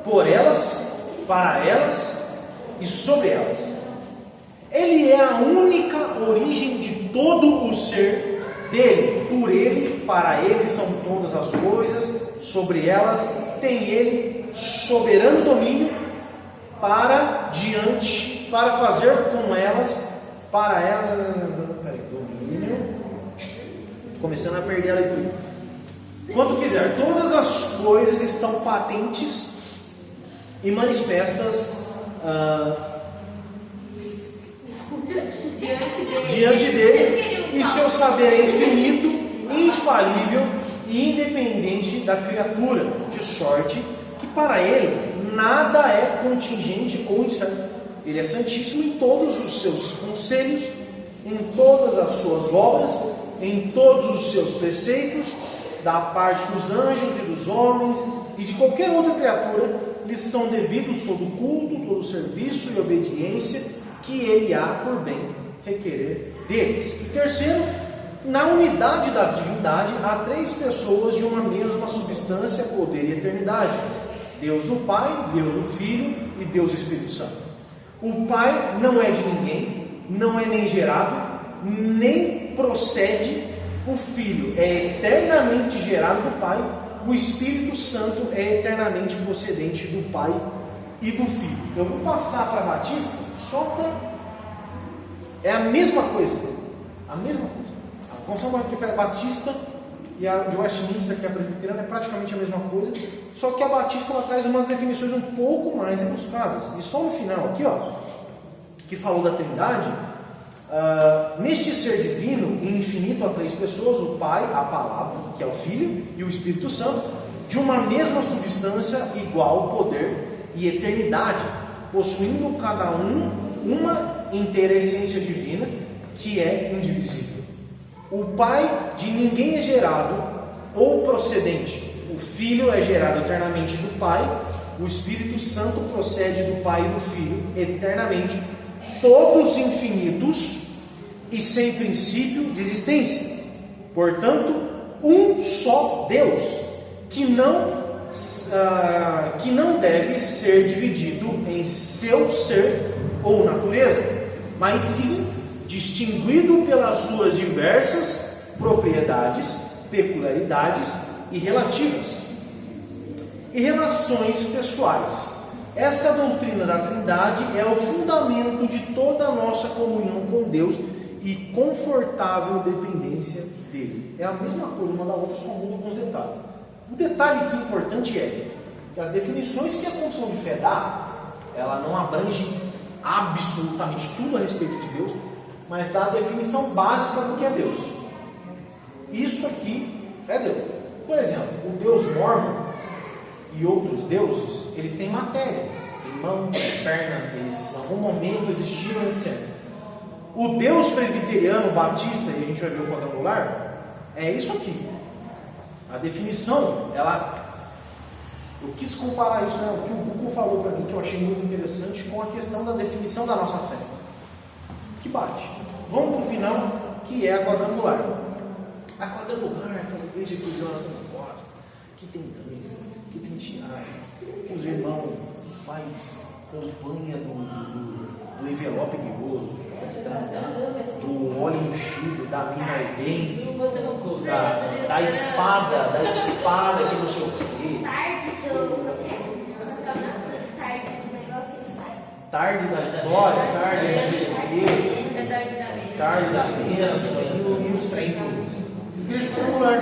por elas, para elas e sobre elas. Ele é a única origem de todo o ser dele. Por ele, para ele são todas as coisas, sobre elas tem ele soberano domínio para fazer com elas, para elas, domínio, estou começando a perder a leitura. Quando quiser, todas as coisas estão patentes e manifestas diante dele, e seu saber é infinito, infalível e independente da criatura, de sorte que para ele nada é contingente ou incerto. Ele é santíssimo em todos os seus conselhos, em todas as suas obras, em todos os seus preceitos, da parte dos anjos e dos homens e de qualquer outra criatura, lhes são devidos todo culto, todo serviço e obediência que ele há por bem requerer deles. E terceiro, na unidade da divindade há três pessoas de uma mesma substância, poder e eternidade: Deus o Pai, Deus o Filho e Deus o Espírito Santo. O Pai não é de ninguém, não é nem gerado, nem procede. O Filho é eternamente gerado do Pai. O Espírito Santo é eternamente procedente do Pai e do Filho. Eu vou passar para Batista só para... É a mesma coisa. A mesma coisa. A Confissão Batista e a de Westminster, que é a presbiteriana, é praticamente a mesma coisa. Só que a Batista ela traz umas definições um pouco mais rebuscadas. E só no final aqui, que falou da Trindade... neste ser divino e infinito há três pessoas: o Pai, a Palavra, que é o Filho, e o Espírito Santo, de uma mesma substância, igual poder e eternidade, possuindo cada um uma inteira essência divina que é indivisível. O Pai de ninguém é gerado ou procedente. O Filho é gerado eternamente do Pai. O Espírito Santo procede do Pai e do Filho eternamente, todos infinitos e sem princípio de existência. Portanto, um só Deus, que não deve ser dividido em seu ser ou natureza, mas sim distinguido pelas suas diversas propriedades, peculiaridades e relativas e relações pessoais. Essa doutrina da Trindade é o fundamento de toda a nossa comunhão com Deus e confortável dependência dele. É a mesma coisa uma da outra, só muda alguns detalhes. Um detalhe que é importante é que as definições que a Confissão de Fé dá, ela não abrange absolutamente tudo a respeito de Deus, mas dá a definição básica do que é Deus. Isso aqui é Deus. Por exemplo, o Deus mórmon e outros deuses, eles têm matéria, tem mão, tem perna, eles em algum momento existiram, etc. O Deus presbiteriano, batista, e a gente vai ver o quadrangular, é isso aqui. A definição, eu quis comparar isso, o que o Google falou para mim, que eu achei muito interessante, com a questão da definição da nossa fé, que bate. Vamos para o final, que é a quadrangular. A quadrangular, aquela igreja que o Jonathan gosta, que tem dança, que tem teatro, que os irmãos faz campanha do envelope de ouro, do óleo ungido, da mina ardente, da espada que não sei o quê. Tarde da vitória, tarde não sei o quê, tarde da bênção e os trem tudo. Igreja popular.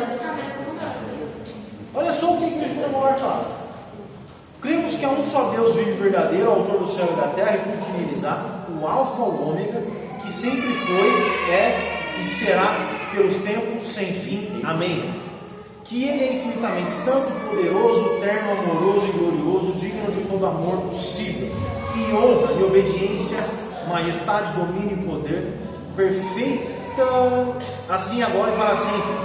Olha só o que a igreja popular fala. Cremos que há um só Deus vive verdadeiro, autor do céu e da terra, e por finalizar, o Alfa, o Ômega, que sempre foi, é e será pelos tempos sem fim. Amém. Que Ele é infinitamente santo, poderoso, eterno, amoroso e glorioso, digno de todo amor possível, e honra e obediência, majestade, domínio e poder, perfeita, assim agora e para sempre.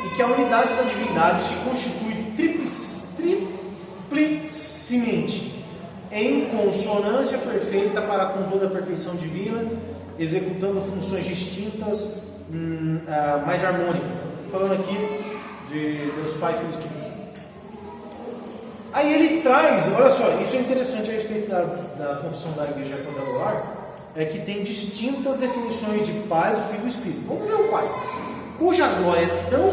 E que a unidade da divindade se constitui triplicemente em consonância perfeita para com toda a perfeição divina, executando funções distintas, mais harmônicas. Falando aqui de Deus Pai, Filho e Espírito Santo. Aí ele traz, olha só, isso é interessante a respeito da confissão da Igreja Quadrangular, é que tem distintas definições de Pai, do Filho e do Espírito. Vamos ver o Pai, cuja glória é tão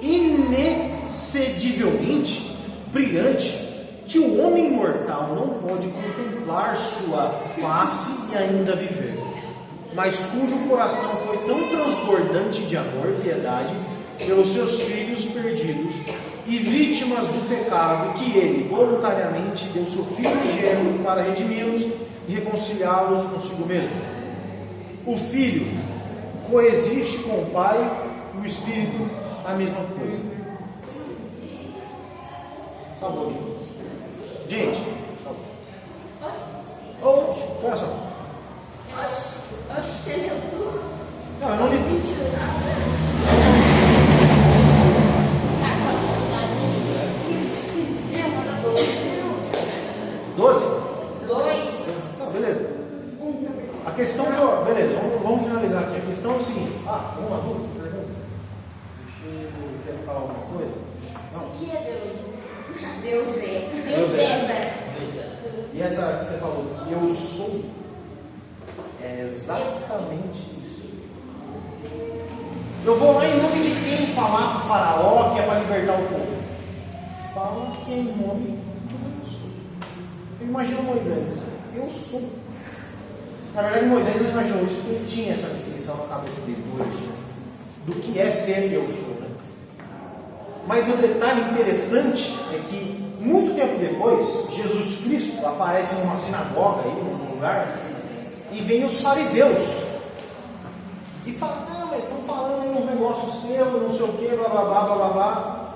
inexcedivelmente brilhante que o homem mortal não pode contemplar sua face e ainda viver, mas cujo coração foi tão transbordante de amor e piedade pelos seus filhos perdidos e vítimas do pecado, que ele voluntariamente deu seu Filho unigênito para redimi-los e reconciliá-los consigo mesmo. O Filho coexiste com o Pai e o Espírito a mesma coisa. Tá bom, gente. Tá bom. Olha só. Você leu tudo? Não, eu não li tudo. Tá, qual cidade? 12? 2. Tá, beleza. A questão que eu... Beleza, vamos finalizar aqui. A questão é o seguinte. Uma dúvida, pergunta. Quer falar alguma coisa? Não? O que é Deus? Deus é. Deus é. velho. E essa que você falou, eu sou, é exatamente isso. Eu vou lá em nome de quem falar para o faraó que é para libertar o povo? Fala que é em nome do eu sou. Eu imagino Moisés, eu sou. Na verdade, Moisés não imaginou isso porque ele tinha essa definição na cabeça dele, do eu sou. Do que é ser eu sou, né? Mas o detalhe interessante é que muito tempo depois, Jesus Cristo aparece numa sinagoga, aí, num lugar, e vem os fariseus e fala: não, mas estão falando aí um negócio seu, não sei o que, blá blá blá blá blá blá.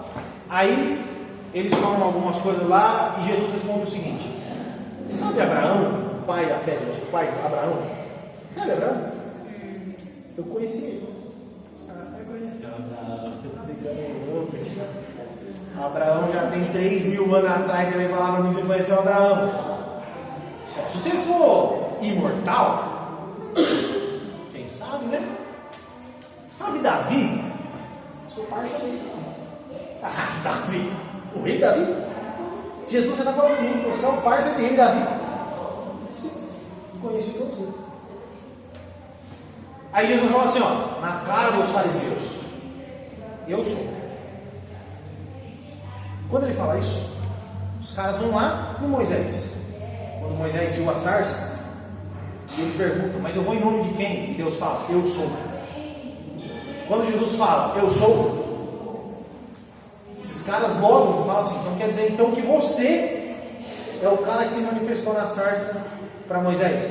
Aí eles falam algumas coisas lá e Jesus responde o seguinte: sabe Abraão, o pai da fé, o pai de Abraão? Sabe Abraão? Eu conheci ele. Você conheceu Abraão? Tá ficando louco, tio. Abraão já tem 3.000 anos atrás, ele vai falar para mim que você conheceu Abraão. Só se você for imortal, quem sabe, né? Sabe Davi? Sou parça dele. Davi, o rei Davi? Jesus, você está falando comigo, você é o parça de rei Davi? Sim, conheci todos eles. Aí Jesus fala assim, ó, na cara dos fariseus: eu sou. Quando ele fala isso, os caras vão lá com Moisés. Quando Moisés viu a sarça, e ele pergunta: mas eu vou em nome de quem? E Deus fala: eu sou. Quando Jesus fala: eu sou, esses caras logo falam assim: então quer dizer então que você é o cara que se manifestou na sarça para Moisés?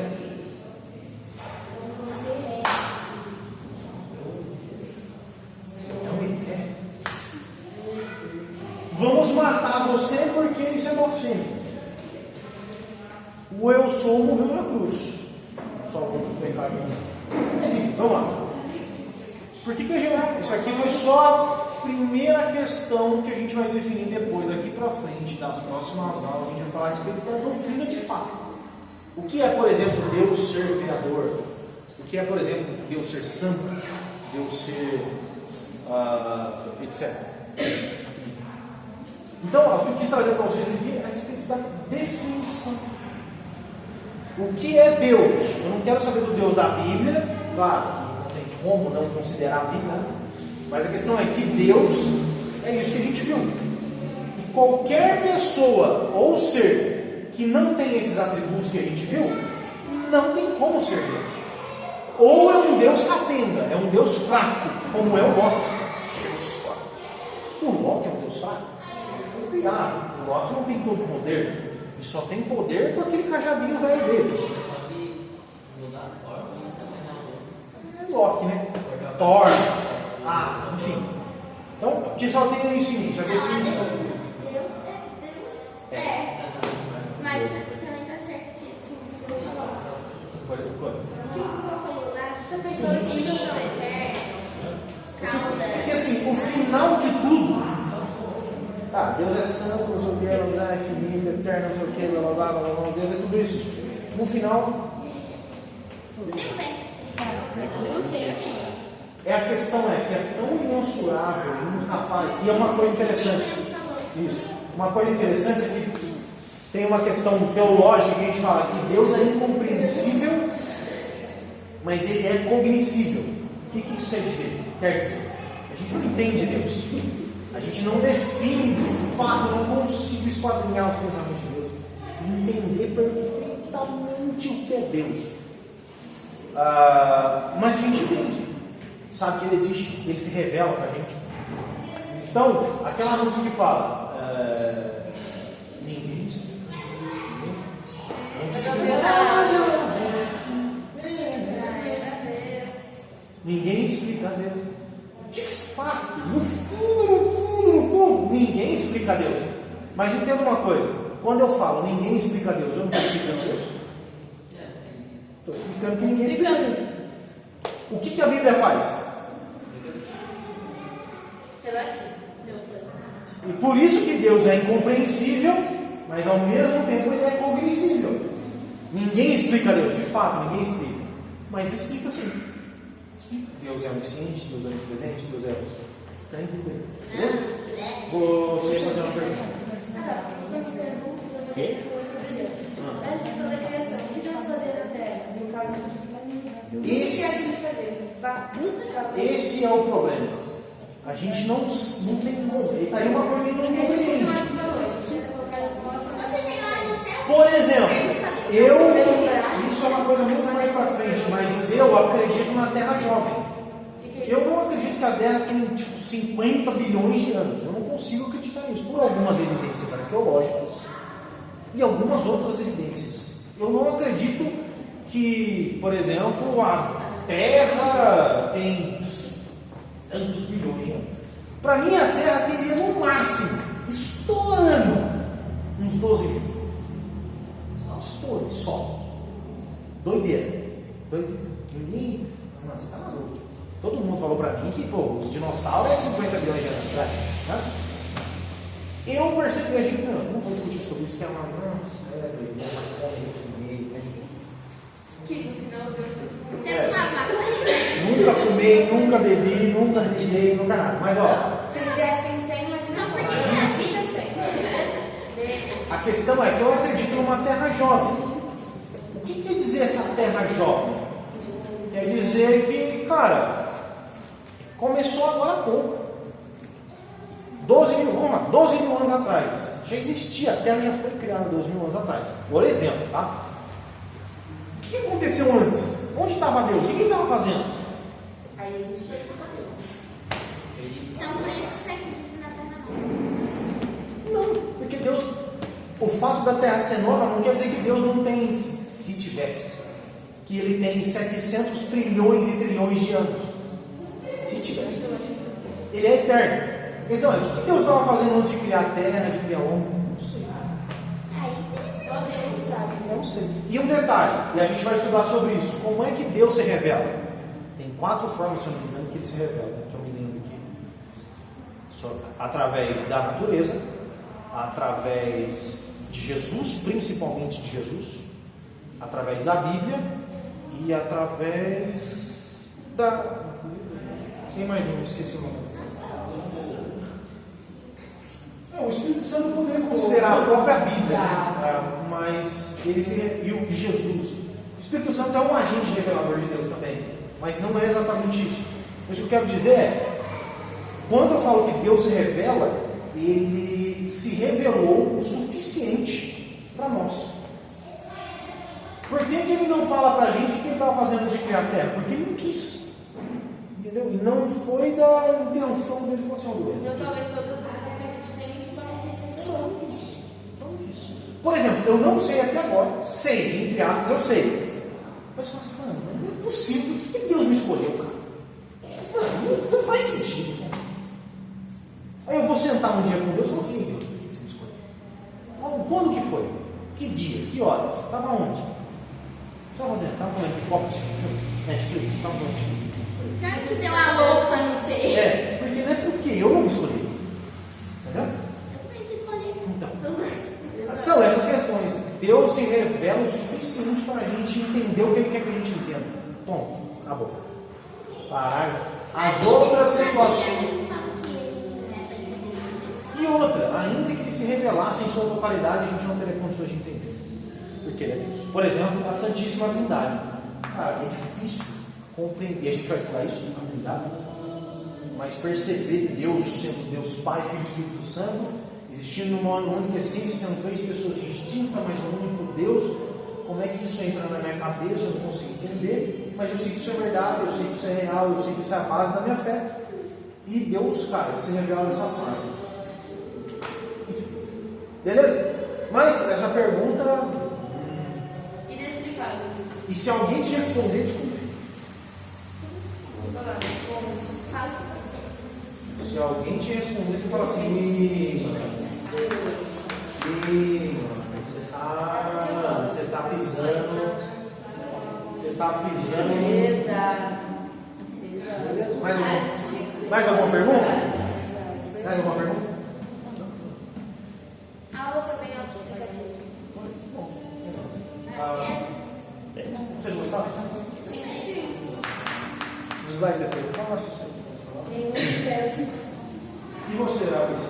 Você é. Então ele é. Vamos matar você porque isso é blasfêmia. O eu sou morreu na cruz. Só vamos pecar aqui. Mas enfim, vamos lá. Por que a gente... Isso aqui foi só a primeira questão que a gente vai definir depois, aqui para frente, nas próximas aulas. A gente vai falar a respeito da doutrina de fato. O que é, por exemplo, Deus ser criador? O que é, por exemplo, Deus ser santo? Deus ser etc. Então, o que eu quis trazer para vocês aqui é a respeito da definição. O que é Deus? Eu não quero saber do Deus da Bíblia, claro, não tem como não considerar a Bíblia, né? Mas a questão é que Deus é isso que a gente viu. E qualquer pessoa ou ser que não tem esses atributos que a gente viu, não tem como ser Deus. Ou é um Deus capenga, é um Deus fraco, como é o Loki. O Loki é um Deus fraco. Ele foi criado. O Loki não tem todo o poder. E só tem poder com aquele cajadinho velho dele. É Loki, né? Thor. Enfim. Então, que só tem o seguinte, a definição. Deus é Deus. Mas também tá certo que o Google falou. O que o Google falou lá, que também foi infinito, eterno, causa. É que assim, o final de tudo. Deus é santo, não sei o que, é infinito, eterno, não sei o que, blá blá blá blá, Deus é tudo isso. No final. A questão é que é tão imensurável, incapaz. E é uma coisa interessante. Isso. Uma coisa interessante é que tem uma questão teológica que a gente fala que Deus é incompreensível, mas Ele é cognoscível. O que isso quer dizer? A gente não entende Deus. A gente não define de fato, não consigo esquadrinhar os pensamentos de Deus. Entender perfeitamente o que é Deus. Mas a gente entende. Sabe que Ele existe, Ele se revela para a gente. Então, aquela música que fala ninguém explica ninguém explica Deus. De fato, no fundo, ninguém explica Deus. Mas entenda uma coisa, quando eu falo ninguém explica Deus, eu não estou explicando Deus. Estou explicando que ninguém explica Deus. O que a Bíblia faz? E por isso que Deus é incompreensível, mas ao mesmo tempo Ele é cognoscível. Ninguém explica Deus, de fato, ninguém explica. Mas explica sim. Deus é onisciente, Deus é onipresente, Deus é... Está entendendo? Você fazer uma pergunta. Antes de toda a criação, o que Deus fazia na terra? No caso, esse é o problema. A gente não tem como. E tá aí uma coisa que não compreende. Por exemplo, isso é uma coisa muito mais para frente, mas eu acredito na Terra jovem. Eu não acredito que a Terra tem tipo 50 bilhões de anos. Eu não consigo acreditar nisso, por algumas evidências arqueológicas e algumas outras evidências. Eu não acredito que, por exemplo, a Terra tem tantos bilhões de anos. Para mim, a Terra teria no máximo, estourando, uns 12 mil. Estouro, só. Doideira. Ninguém. Nossa, você tá maluco. Todo mundo falou para mim que os dinossauros é 50 bilhões de anos. Tá? Eu percebi que a gente não vou discutir sobre isso, que é uma. Nossa, eu fumei, mas. Que no final Você fumava maconha? Nunca fumei, nunca bebi, nunca briguei, nunca nada. Mas ó. Se já é assim, você imagina. Não, porque você é assim, A questão é que eu acredito numa terra jovem. O que quer dizer essa terra jovem? Quer dizer que, cara, começou agora há pouco. 12 mil anos atrás. Já existia, a Terra já foi criada 12 mil anos atrás. Por exemplo, tá? O que aconteceu antes? Onde estava Deus? O que ele estava fazendo? Aí a gente pergunta pra Deus. Então, por isso que você acredita na Terra nova. Não, porque Deus, o fato da Terra ser nova não quer dizer que Deus não tem, se tivesse, que Ele tem 700 trilhões e trilhões de anos. Se tivesse. Ele é eterno. A questão é, o que Deus estava fazendo antes de criar a Terra, de criar o homem? Não sei. Só Deus sabe. Não sei. E um detalhe, e a gente vai estudar sobre isso. Como é que Deus se revela? Tem 4 formas, se eu não me engano, que Ele se revela, que eu me lembro aqui. Através da natureza, através de Jesus, principalmente de Jesus, através da Bíblia e através da... Tem mais um, esqueci o nome. O Espírito Santo poderia considerar a própria Bíblia, né? Mas ele e Jesus. O Espírito Santo é um agente revelador de Deus também, mas não é exatamente isso. Mas o que eu quero dizer é, quando eu falo que Deus se revela, ele se revelou o suficiente para nós. Por que ele não fala para a gente o que ele estava fazendo antes de criar a terra? Porque ele não quis. Entendeu? E não foi da intenção dele fosse algo dele. Então talvez todas as coisas que a gente tem só isso. Por exemplo, eu não sei até agora, sei, entre aspas, eu sei. Mas eu falo assim, mano, não é possível, por que Deus me escolheu, cara? Mano, não faz sentido, cara. Aí eu vou sentar um dia com Deus e falar assim, Deus, por que você me escolheu? Quando que foi? Que dia? Que hora? Estava onde? O que você estava fazendo? Estava comendo pipoca, Netflix? Estava comendo Netflix? Claro que deu uma louca, não sei. Porque não é porque eu não me escolhi. Entendeu? Eu também te escolhi. Então, são essas questões. Deus se revela o suficiente para a gente entender o que Ele quer que a gente entenda. Bom, acabou. Parágrafo. As outras situações. E outra, ainda que Ele se revelasse em sua totalidade, a gente não teria condições de entender. Porque Ele é Deus. Por exemplo, a Santíssima Trindade. Cara, é difícil compreender. E a gente vai falar isso na Trindade. Mas perceber Deus sendo Deus Pai, Filho e Espírito Santo, existindo uma única essência, sendo três pessoas distintas, mas um único Deus, como é que isso entra na minha cabeça? Eu não consigo entender, mas eu sei que isso é verdade, eu sei que isso é real, eu sei que isso é a base da minha fé. E Deus, cara, Ele se revela dessa forma. Beleza? Mas essa pergunta. Inexplicável. E se alguém te responder, desconfie. Se alguém te responder, você fala assim, você está pisando. Você está pisando. Mais alguma pergunta? Mais alguma pergunta? Aula sobre autoexplicativo. Vocês gostaram? Os slides depois. Nossa, e você, Alice?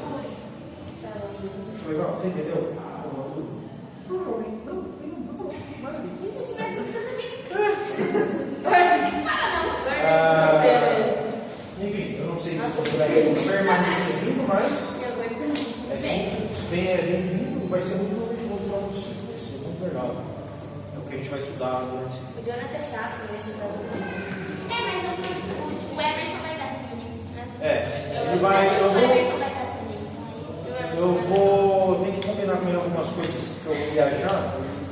Acho legal? Você entendeu? Não. E se tiver dúvida também? Enfim, eu não sei se você vai permanecer vindo, mas é bem-vindo e vai ser muito proveitoso para vocês. Vai ser muito legal. É o que a gente vai estudar durante esse tempo. O Jonathan é chato, mas Mas o Emerson vai dar também, né? Ele vai. O Emerson vai dar também. Eu vou ter que combinar com ele algumas coisas que eu vou viajar.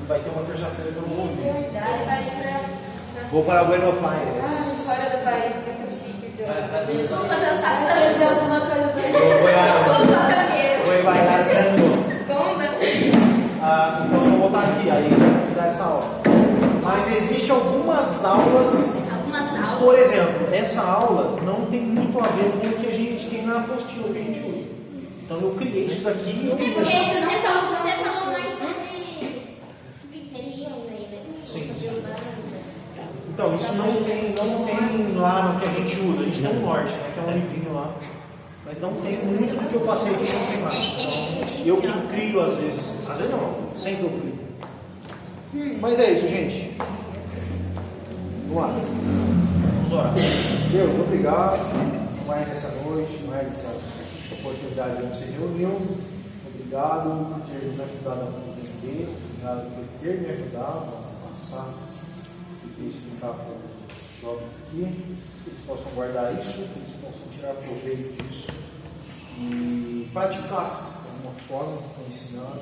Vai ter uma terça-feira que eu não vou vir. Ele vai pra Vou para Buenos Aires. fora do país, muito chique, Jonathan. Desculpa dançar Fazer tanto. alguma coisa pra ele. Desculpa, tangueiro. Vou bailar tango. Conta. Então eu vou botar aqui, aí vai dar essa aula. Mas existem algumas aulas. Algumas aulas. Por exemplo, essa aula não tem muito a ver com o que a gente tem na apostila que a gente usa. Então eu criei isso daqui e eu Porque mesmo. você falou mais sobre religiões aí, né? Sim. Então, isso não tem lá no que a gente usa. A gente tem um norte, né? Que é um livrinho lá. Mas não tem muito do que eu passei aqui, não tem mais. Então, eu que crio às vezes. Às vezes não, sempre eu crio. Mas é isso, gente. Vamos lá. Vamos orar. Deus, obrigado por mais essa noite, mais essa oportunidade que você reuniu. Obrigado por ter nos ajudado a compreender. Obrigado por ter me ajudado a passar e explicar para os jovens aqui. Que eles possam guardar isso, que eles possam tirar proveito disso e praticar de alguma forma que foi ensinado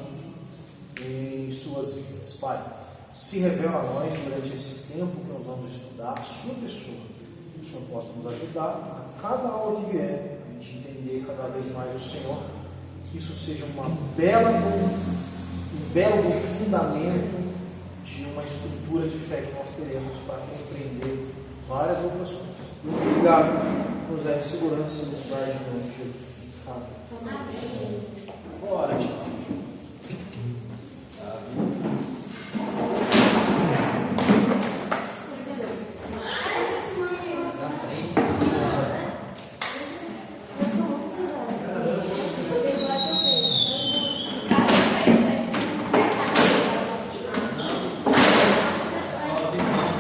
em suas vidas. Pai, se revela a nós durante esse tempo que nós vamos estudar a sua pessoa. Que o Senhor possa nos ajudar a cada aula que vier, a gente entender cada vez mais o Senhor, que isso seja um belo fundamento de uma estrutura de fé que nós teremos para compreender várias outras coisas. Muito obrigado. Nos dê segurança e nos guarde em nome de Jesus. Amém. Bora, gente.